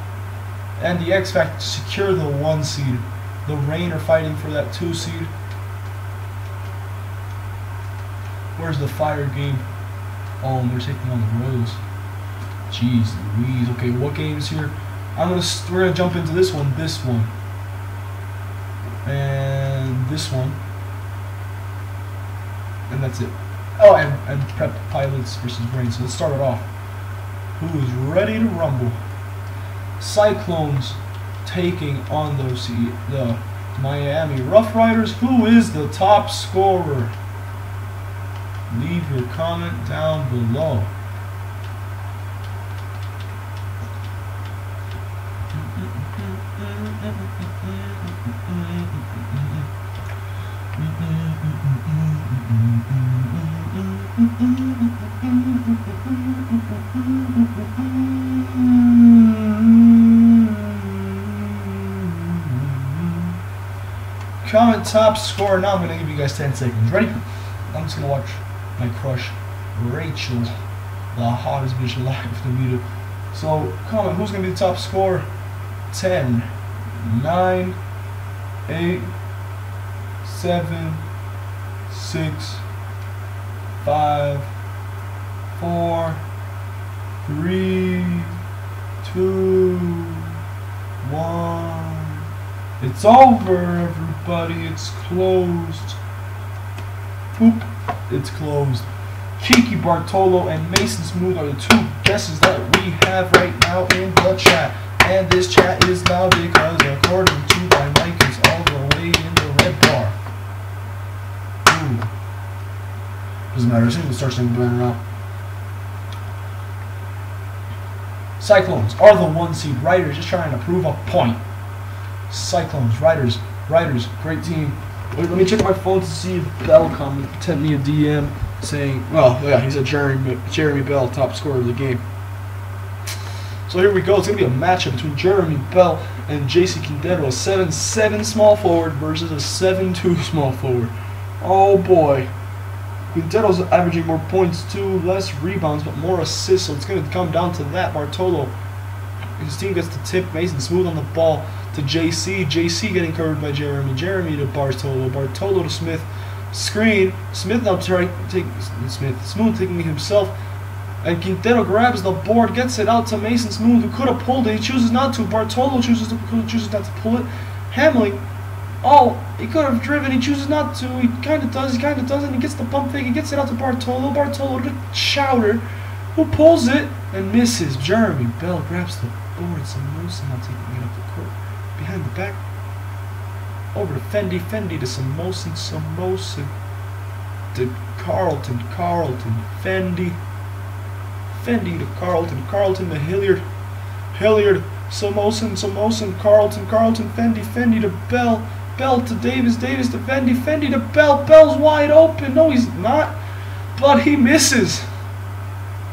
Speaker 1: and the X Factor to secure the 1 seed. The Reign are fighting for that 2 seed. Where's the Fire game? Oh, and they're taking on the Royals. Jeez Louise. Okay, what game's here? We're gonna jump into this one, and this one, and that's it. Oh, and Prep Pilots versus Brain. So let's start it off. Who is ready to rumble? Cyclones taking on the Miami Rough Riders. Who is the top scorer? Leave your comment down below. Comment top score. Now I'm going to give you guys 10 seconds. Ready? I'm just going to watch my crush, Rachel, the hottest bitch alive, to meet her. So, comment who's going to be the top scorer. 10, 9, 8, 7, 6, 5, 4, 3, 2, 1. It's over, everybody. It's closed. Poop. It's closed. Cheeky Bartolo and Mason Smooth are the 2 guesses that we have right now in the chat. And this chat is loud because according to my mic is all the way in the red bar. Ooh. Doesn't matter. As soon as it starts to burn around. Cyclones are the 1 seed. Riders just trying to prove a point. Cyclones, Riders, great team. Wait, let me check my phone to see if Bell sent me a DM saying, well, yeah, he said Jeremy Bell, top scorer of the game. So here we go. It's going to be a matchup between Jeremy Bell and JC Quintero, a 7'7" small forward versus a 7'2" small forward. Oh boy. Quintero's averaging more points too, less rebounds, but more assists, so it's going to come down to that. Bartolo, his team gets the tip. Mason Smooth on the ball to JC. JC getting covered by Jeremy. Jeremy to Bartolo. Bartolo to Smith. Screen. Smith now trying to take Smith. Smooth taking it himself. And Quintero grabs the board, gets it out to Mason Smooth, who could have pulled it. He chooses not to. Bartolo chooses not to pull it. Hamling. Oh, he could have driven. He chooses not to. He kind of does. He kind of doesn't. He gets the pump fake. He gets it out to Bartolo. Bartolo to Chowder, who pulls it and misses. Jeremy Bell grabs the board. Samosa now taking it up the court. Behind the back. Over to Fendi. Fendi to Samosa. Samosa to Carlton. Carlton. Fendi. Fendi to Carlton. Carlton to Hilliard. Hilliard. Samosa. Samosa. Carlton. Carlton. Fendi. Fendi to Bell. Bell to Davis. Davis to Fendi. Fendi to Bell. Bell's wide open. No, he's not. But he misses.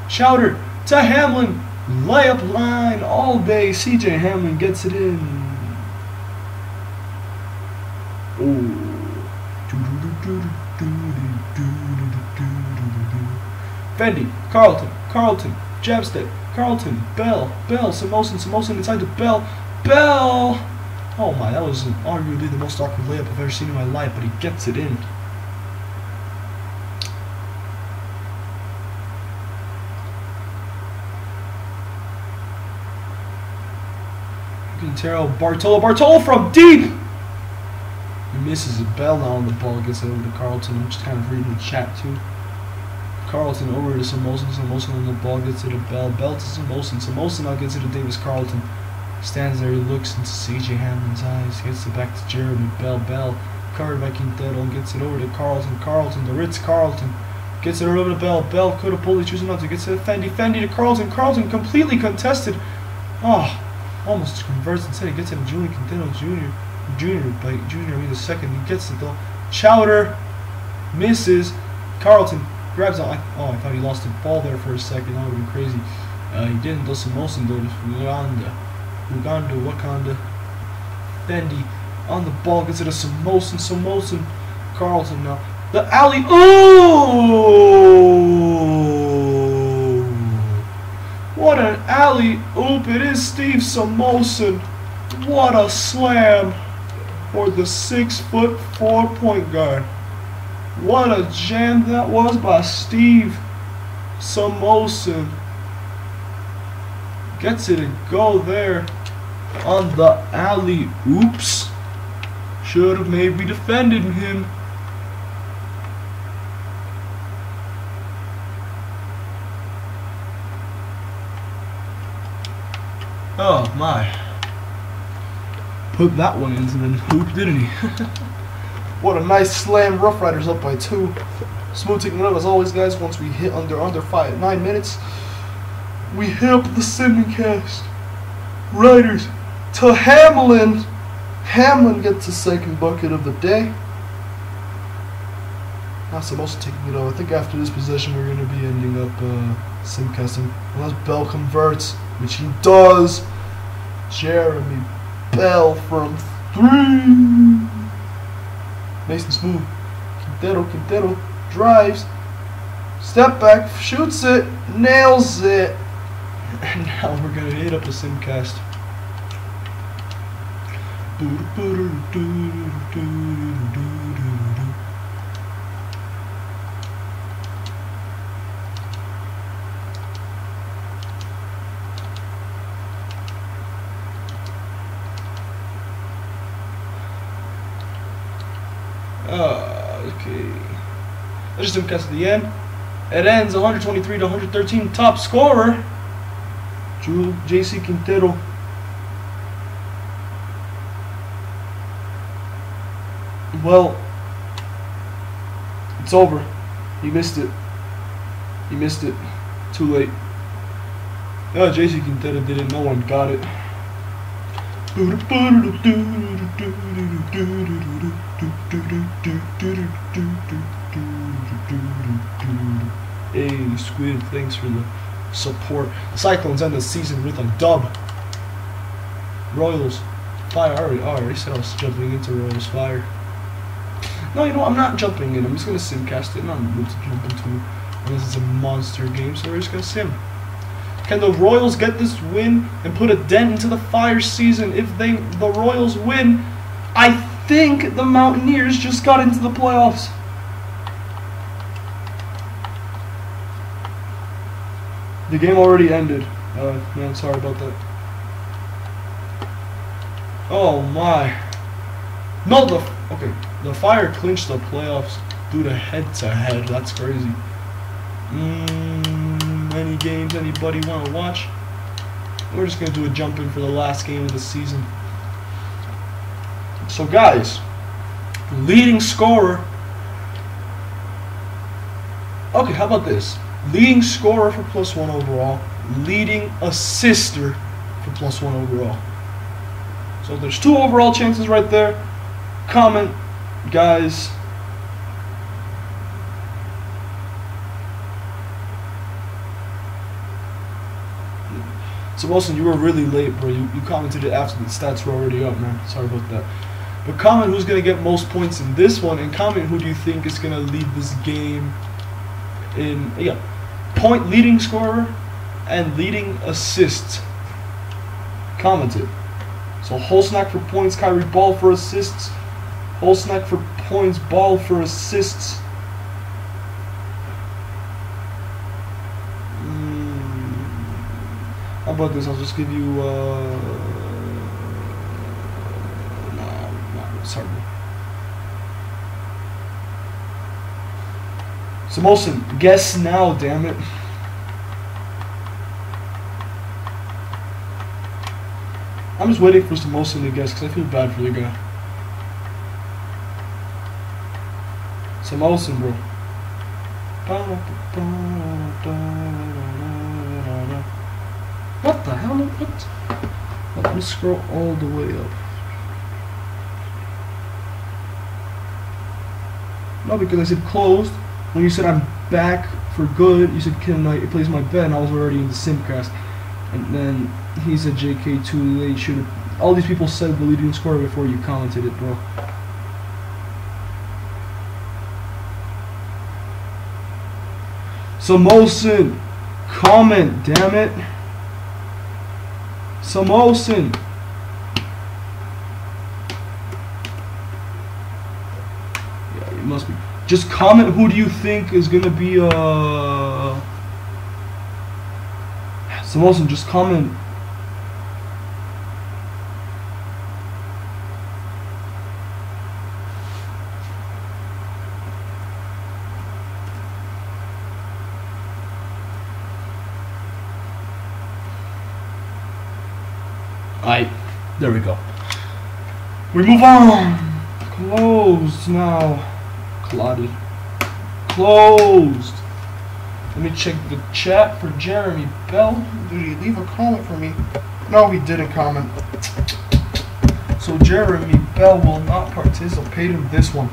Speaker 1: Chowder to Hamlin. Layup line all day. CJ Hamlin gets it in. Ooh. Fendi, Carlton, jab step, Carlton, Bell, Samosin inside to Bell. Oh my, that was arguably the most awkward layup I've ever seen in my life, but he gets it in. Quintero, Bartolo from deep! He misses it. Bell now on the ball, gets it over to Carlton. I'm just kind of reading the chat too. Carlton over to Samosin on the ball, gets it to Bell to Samosin now gets it to Davis Carlton. Stands there, he looks into CJ Hamlin's eyes, gets it back to Jeremy Bell, covered by Quintero, gets it over to Carlton, the Ritz-Carlton, gets it over to Bell could have pulled it, choosing not to, gets it to Fendi to Carlton, completely contested, almost converts, instead he gets it to Julian Quintero Jr. be the second, he gets it though, Chowder, misses, Carlton, grabs it, I thought he lost the ball there for a second, that would have been crazy, he didn't, though Samosin though, Wakanda, Fendi on the ball, gets it to Samosin, Carlton now, the alley, what an alley-oop, it is Steve Samosin, what a slam for the 6'4" point guard, what a jam that was by Steve Samosin, gets it to go there on the alley-oops. Should have maybe defended him. Oh my. Put that one into the hoop, didn't he? What a nice slam. Rough Riders up by 2. Smooth taking it up as always, guys. Once we hit under 9 minutes, we hit up the simulcast. Riders to Hamlin. Hamlin gets the second bucket of the day. Not supposed to taking it over. I think after this possession we're going to be ending up simcasting. Unless Bell converts, which he does. Jeremy Bell from 3. Nice and smooth. Quintero drives. Step back, shoots it, nails it. And now we're going to hit up the simcast. Okay. Let's just simcast at the end. It ends 123 to 113. Top scorer, JC Quintero. Well, it's over. He missed it. Too late. Oh, JC Quintero did it. No one got it. Hey, Squid, thanks for the support. The Cyclones end the season with a dub. Royals Fire. I already said I was jumping into Royals Fire. No, you know what? I'm not jumping in. I'm just gonna simcast it. I'm not able to jump into unless it's a monster game, so we're just gonna sim. Can the Royals get this win and put a dent into the Fire season? If the Royals win, I think the Mountaineers just got into the playoffs. The game already ended. Man, sorry about that. Oh my. No, the Fire clinched the playoffs due to head-to-head. That's crazy. Any games anybody want to watch? We're just going to do a jump in for the last game of the season. So guys, leading scorer. Okay, how about this? Leading scorer for +1 overall. Leading assister for +1 overall. So there's 2 overall chances right there. Comment, guys. So Wilson, you were really late, bro. You commented it after the stats were already up, man. Sorry about that. But comment who's going to get most points in this one, and comment who do you think is going to lead this game in point leading scorer and leading assists. Comment it. So whole snack for points, Kyrie Ball for assists. Whole snack for points, Ball for assists. How about this? I'll just give you sorry. Samosan, guess now, damn it. I'm just waiting for Samosan to guess because I feel bad for the guy. Samosan, bro. What the hell? What? Let me scroll all the way up. No, because I said closed. When you said I'm back for good, you said can I place my bet, and I was already in the simcast. And then he said JK too late. Should have. All these people said the leading scorer before you commented it, bro. Samosan, comment, damn it. Samosan. Yeah, it must be. Just comment who do you think is gonna be Samosan, just comment. Alright, there we go. We move on. Closed now. Clotted. Closed. Let me check the chat for Jeremy Bell. Did he leave a comment for me? No, he didn't comment. So Jeremy Bell will not participate in this one.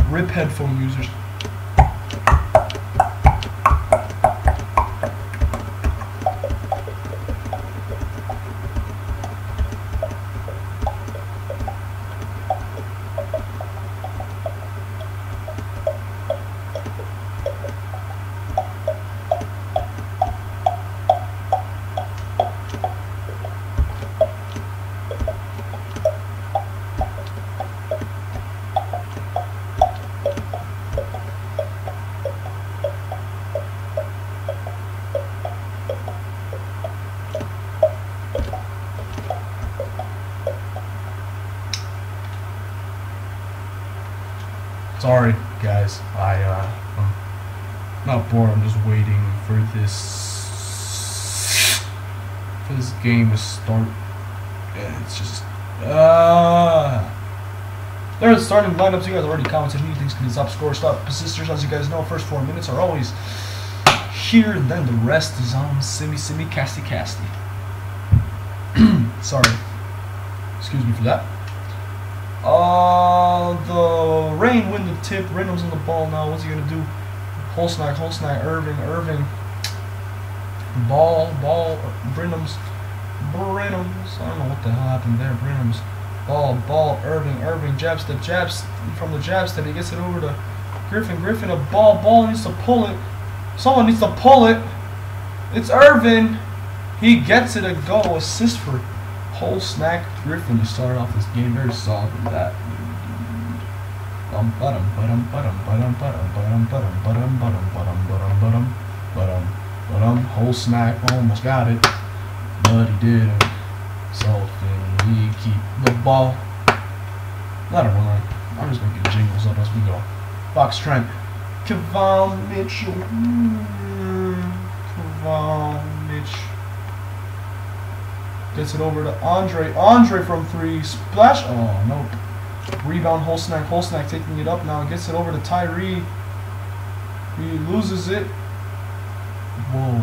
Speaker 1: Rip headphone users. Sorry, guys. I'm not bored. I'm just waiting for this game to start. Yeah, it's just there's the starting lineups. You guys already commented who you think's gonna stop score, stop persisters. As you guys know, first 4 minutes are always here, and then the rest is on simmy casty. Sorry. Excuse me for that. The Rain win the tip. Reynolds on the ball now. What's he gonna do? Whole snack, Irving. Ball, Brenhams. I don't know what the hell happened there. Brenhams. Ball, Irving, jab step, from the jab step, he gets it over to Griffin, a ball needs to pull it. Someone needs to pull it. It's Irvin. He gets it a go. Assist for whole snack Griffin to start off this game. Very solid with that. Whole snack almost got it, but he didn't. So he keep the ball. Let him run. I'm just gonna get jingles up as we go. Fox Trent, Kevon Mitchell, gets it over to Andre from 3, splash. Oh nope. Rebound, whole snack taking it up now. Gets it over to Tyree. He loses it. Whoa.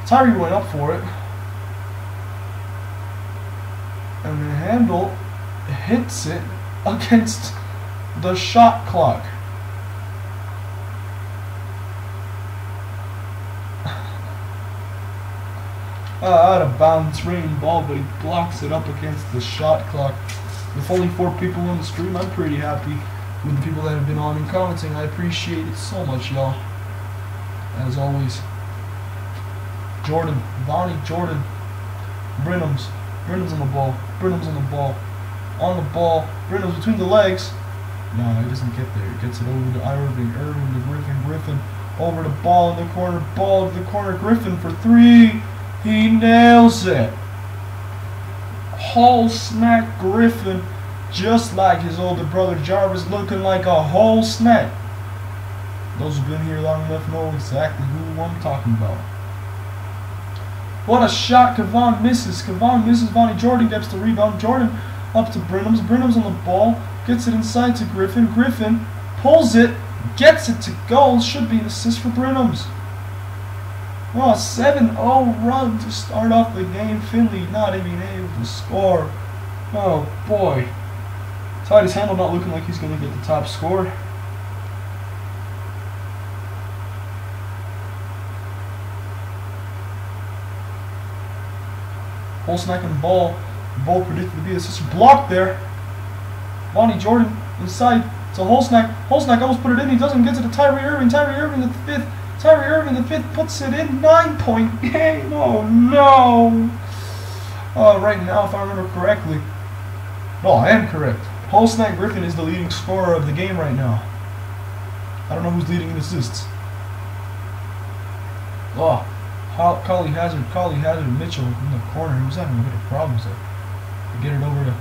Speaker 1: Tyree went up for it. And the handle hits it against the shot clock. Out of bounds, raining ball, but he blocks it up against the shot clock. With only 4 people on the stream, I'm pretty happy with the people that have been on and commenting. I appreciate it so much, y'all. As always. Jordan, Bonnie, Jordan, Brenhams on the ball, Brenhams on the ball, Brenhams between the legs. No, he doesn't get there. He gets it over to Irving to Griffin, over the ball in the corner, Griffin for 3. He nails it. Whole snack Griffin, just like his older brother Jarvis, looking like a whole snack. Those who've been here long enough know exactly who I'm talking about. What a shot. Kevon misses. Vonnie Jordan gets the rebound. Jordan up to Brenhams. Brenhams on the ball. Gets it inside to Griffin. Griffin pulls it. Gets it to goal. Should be an assist for Brenhams. Oh, 7-0 run to start off the game. Finley not even able to score. Oh boy. Titus Handel not looking like he's going to get the top score. Holsnack and Ball. Ball predicted to be assist. Blocked there. Bonnie Jordan inside to Holsnack. Holsnack almost put it in. He doesn't get to the Tyree Irving. Tyree Irving the 5th. Tyree Irving the 5th puts it in. 9-point game. Oh no. Right now, if I remember correctly. No, I am correct. Holsnack Griffin is the leading scorer of the game right now. I don't know who's leading in assists. Oh. Collie Hazard, Mitchell in the corner. He was having a bit of problems there. They get it over to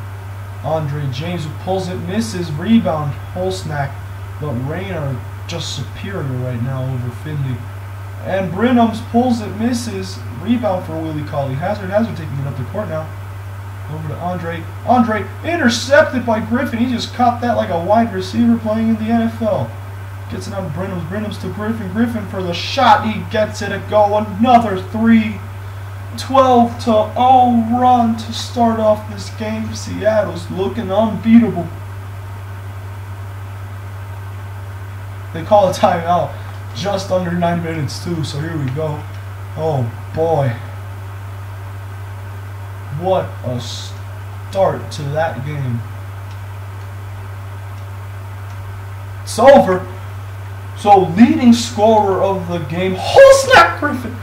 Speaker 1: Andre James, who pulls it, misses, rebound, Holsnack. But Rain are just superior right now over Finley. And Brenhams pulls it, misses, rebound for Willie Collie Hazard. Hazard taking it up the court now. Over to Andre. Andre intercepted by Griffin. He just caught that like a wide receiver playing in the NFL. Gets it out of Brenhams. Brenhams to Griffin. Griffin for the shot. He gets it a go. Another 3. 12-0 run to start off this game. Seattle's looking unbeatable. They call a timeout just under 9 minutes too. So here we go. Oh boy. What a start to that game. It's over. So, leading scorer of the game, Holsnack Griffin,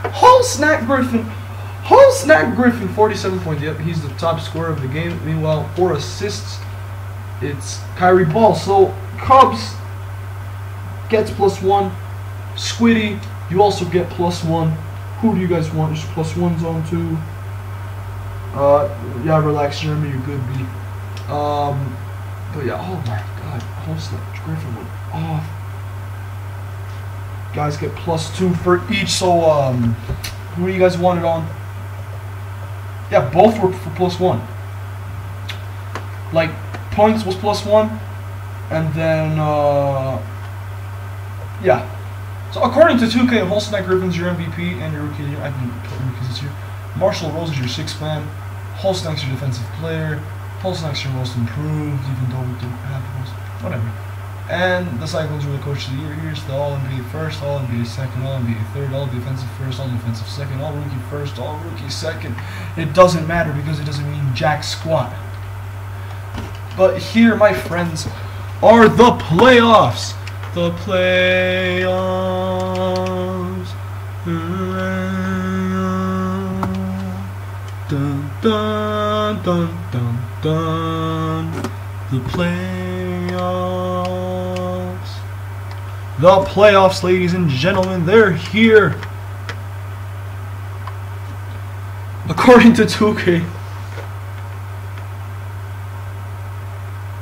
Speaker 1: 47 points. Yep, he's the top scorer of the game. Meanwhile, 4 assists, it's Kyrie Ball. So, Cubs gets +1. Squiddy, you also get +1. Who do you guys want? There's +1s on too. Yeah, relax, Jeremy, you're good, B. But yeah, oh my god, Holsnack Griffin went off. Guys get +2 for each, so who do you guys want it on? Yeah, both were for +1. Like, points was +1, and then yeah. So according to 2K, Holsnack Griffin's your MVP and your rookie. I didn't put rookies this year. Marshall Rose is your 6th man. Holsnack's your defensive player. Holsnack's your most improved, even though we didn't have most. Whatever. And the Cyclones were the coach of the year. Here's the All-NBA first, All-NBA second, All-NBA third, All-Defensive first, All-Defensive second, All-Rookie first, All-Rookie second. It doesn't matter because it doesn't mean jack squat. But here, my friends, are the playoffs. The playoffs. Dun, dun, dun, dun, dun. The playoffs. The playoffs, ladies and gentlemen, they're here. According to 2K,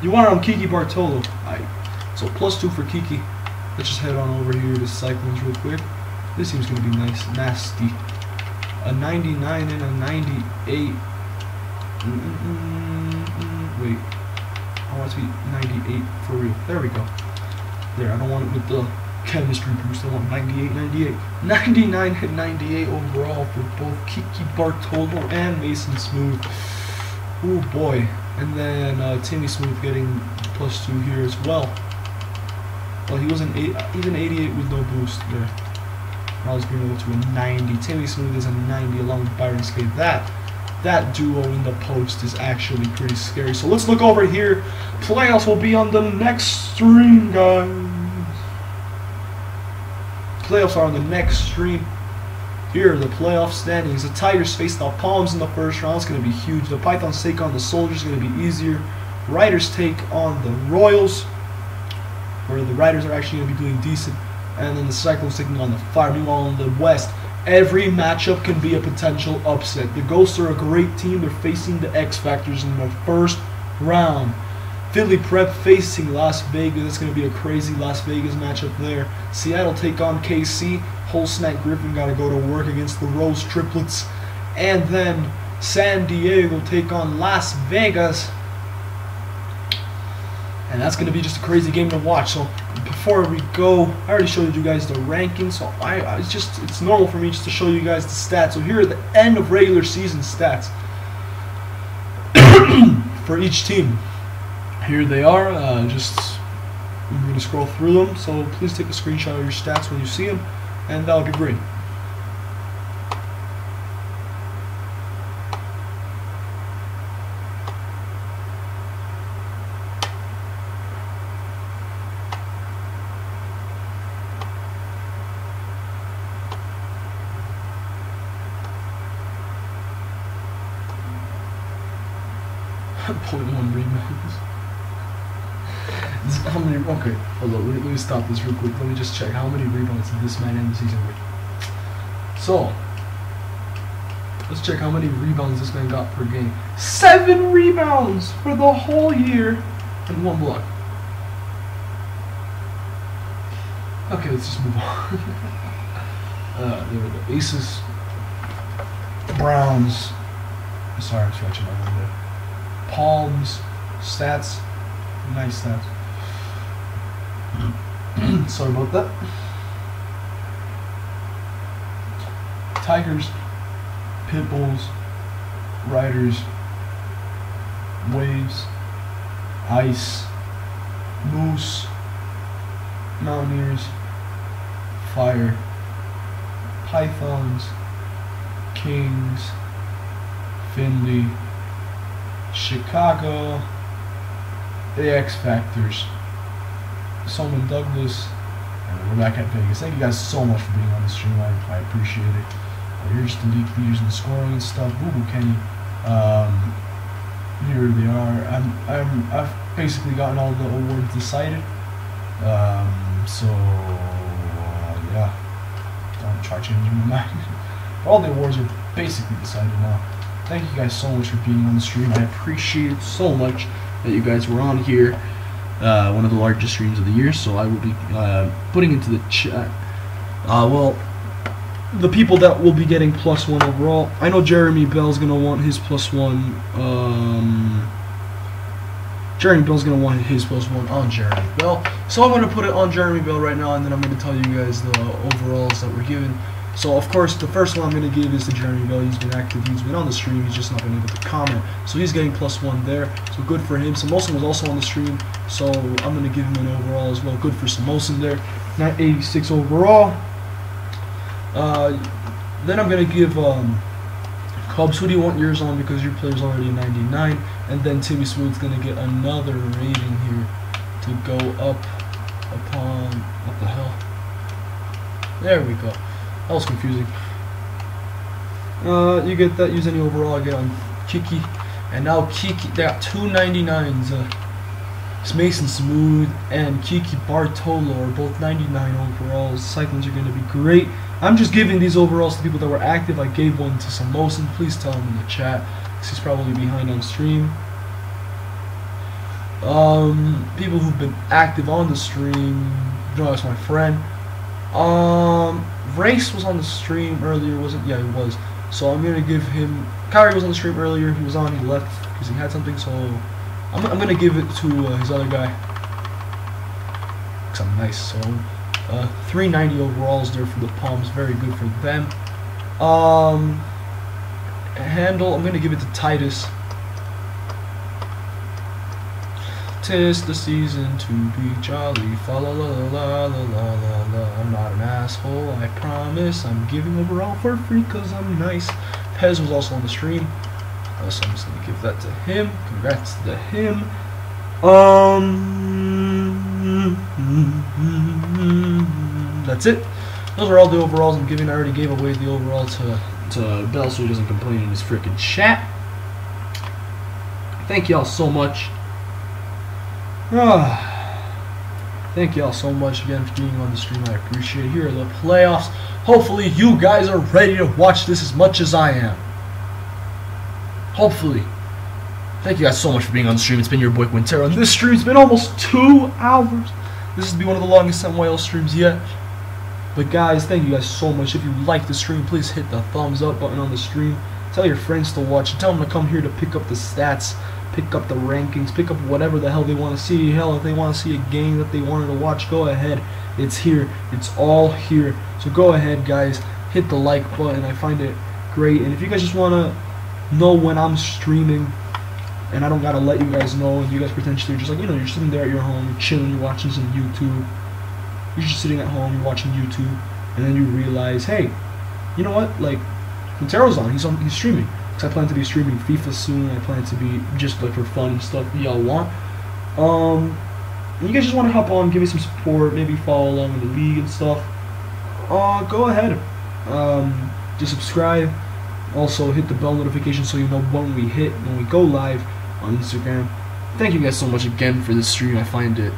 Speaker 1: you want it on Kiki Bartolo. Alright, so +2 for Kiki. Let's just head on over here to Cyclones real quick. This seems going to be nice, nasty. A 99 and a 98. Wait. I want it to be 98 for real. There we go. There, I don't want it with the chemistry boost. I want 98, 98. 99 and 98 overall for both Kiki Bartolo and Mason Smooth. Oh boy. And then Timmy Smooth getting +2 here as well. Well, he's an 88 with no boost there. Miles Green to a 90. Timmy Smooth is a 90 along with Byron Skate. That duo in the post is actually pretty scary. So let's look over here. Playoffs will be on the next stream, guys. Playoffs are on the next stream. Here are the playoff standings. The Tigers face the Palms in the first round. It's going to be huge. The Pythons take on the Soldiers. It's going to be easier. Riders take on the Royals, where the Riders are actually going to be doing decent. And then the Cyclones taking on the Fire. Meanwhile, in the West, every matchup can be a potential upset. The Ghosts are a great team. They're facing the X Factors in the first round. Philly Prep facing Las Vegas. It's going to be a crazy Las Vegas matchup there. Seattle take on KC. Whole Snack Griffin got to go to work against the Rose Triplets. And then San Diego take on Las Vegas. And that's going to be just a crazy game to watch. So before we go, I already showed you guys the rankings. So it's normal for me just to show you guys the stats. So here are the end of regular season stats for each team. Here they are. I'm going to scroll through them. So please take a screenshot of your stats when you see them, and that would be great. .1 rebounds. How many? Okay, hold on. Let me stop this real quick. Let me just check how many rebounds did this man end the season with. So let's check how many rebounds this man got per game. 7 rebounds for the whole year and 1 block. Okay, let's just move on. There we go. Aces, Browns. Sorry, I'm scratching my window. Palms, stats, nice stats. Sorry about that. Tigers, Pitbulls, Riders, Waves, Ice, Moose, Mountaineers, Fire, Pythons, Kings, Finley, Chicago, the X Factors, Solomon Douglas, and we're back at Vegas. Thank you guys so much for being on the stream. I appreciate it. Here's the league leaders in the scoring and stuff. Boo Boo Kenny. Here they are. I've basically gotten all the awards decided. Yeah, don't try changing my mind. All the awards are basically decided now. Thank you guys so much for being on the stream. I appreciate it so much that you guys were on here. One of the largest streams of the year, so I will be putting into the chat. Well, the people that will be getting +1 overall. I know Jeremy Bell's gonna want his +1. Jeremy Bell's gonna want his +1 on Jeremy Bell. So I'm gonna put it on Jeremy Bell right now, and then I'm gonna tell you guys the overalls that we're given. So of course the first one I'm going to give is to Jeremy Bell. He's been active, he's been on the stream, he's just not been able to comment. So he's getting +1 there, so good for him. Samosin was also on the stream, so I'm going to give him an overall as well. Good for Samosin there. 986 overall. Then I'm going to give Cubs, who do you want yours on, because your player's already a 99. And then Timmy Smooth's going to get another rating here to go up upon, what the hell? There we go. That was confusing. You get that. Use any overall. I get on Kiki. And now Kiki, they got 2 99s. Mason Smooth and Kiki Bartolo are both 99 overalls. Cyclones are going to be great. I'm just giving these overalls to people that were active. I gave one to Samosin. Please tell him in the chat, because he's probably behind on stream. People who've been active on the stream. That's my friend. Race was on the stream earlier, wasn't? Yeah, he was. So I'm gonna give him. Kyrie was on the stream earlier. He was on. He left because he had something. So I'm gonna give it to his other guy. Cause I'm nice. So 390 overalls there for the Palms. Very good for them. Handle. I'm gonna give it to Titus. 'Tis the season to be jolly. Fa la la la la la la la. I'm not an asshole, I promise. I'm giving overall for free cause I'm nice. Pez was also on the stream, so I'm just gonna give that to him. Congrats to him. That's it. Those are all the overalls I'm giving. I already gave away the overall to Bell so he doesn't complain in his freaking chat. Thank y'all so much. Thank y'all so much again for being on the stream. I appreciate it. Here are the playoffs. Hopefully you guys are ready to watch this as much as I am. Hopefully. Thank you guys so much for being on the stream. It's been your boy Quintero, and this stream's been almost 2 hours. This has been one of the longest NYL streams yet. But guys, thank you guys so much. If you like the stream, please hit the thumbs up button on the stream. Tell your friends to watch. Tell them to come here to pick up the stats, pick up the rankings, pick up whatever the hell they want to see. Hell, if they want to see a game that they wanted to watch, go ahead. It's here. It's all here. So go ahead, guys. Hit the like button. I find it great. And if you guys just want to know when I'm streaming, and I don't gotta let you guys know, and you guys potentially just like, you know, you're sitting there at your home, you're chilling, you're watching some YouTube. You're just sitting at home, you're watching YouTube, and then you realize, hey, you know what? Like, Quintero's on. He's streaming. Because I plan to be streaming FIFA soon. I plan to be just like for fun and stuff y'all want. And you guys just want to hop on, give me some support, maybe follow along in the league and stuff. Go ahead. Just subscribe. Also hit the bell notification so you know when we go live on Instagram. Thank you guys so much again for this stream. I find it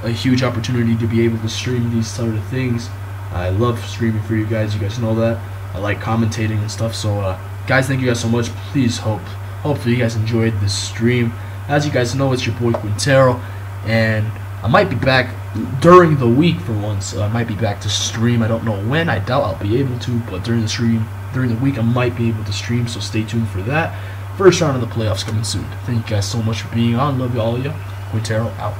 Speaker 1: a huge opportunity to be able to stream these sort of things. I love streaming for you guys. You guys know that. I like commentating and stuff. So guys, thank you guys so much. Please hopefully you guys enjoyed this stream. As you guys know, it's your boy Quintero, and I might be back during the week for once. I might be back to stream. I don't know when. I doubt I'll be able to, but during the week I might be able to stream, so stay tuned for that. First round of the playoffs coming soon. Thank you guys so much for being on. Love you all. Quintero out.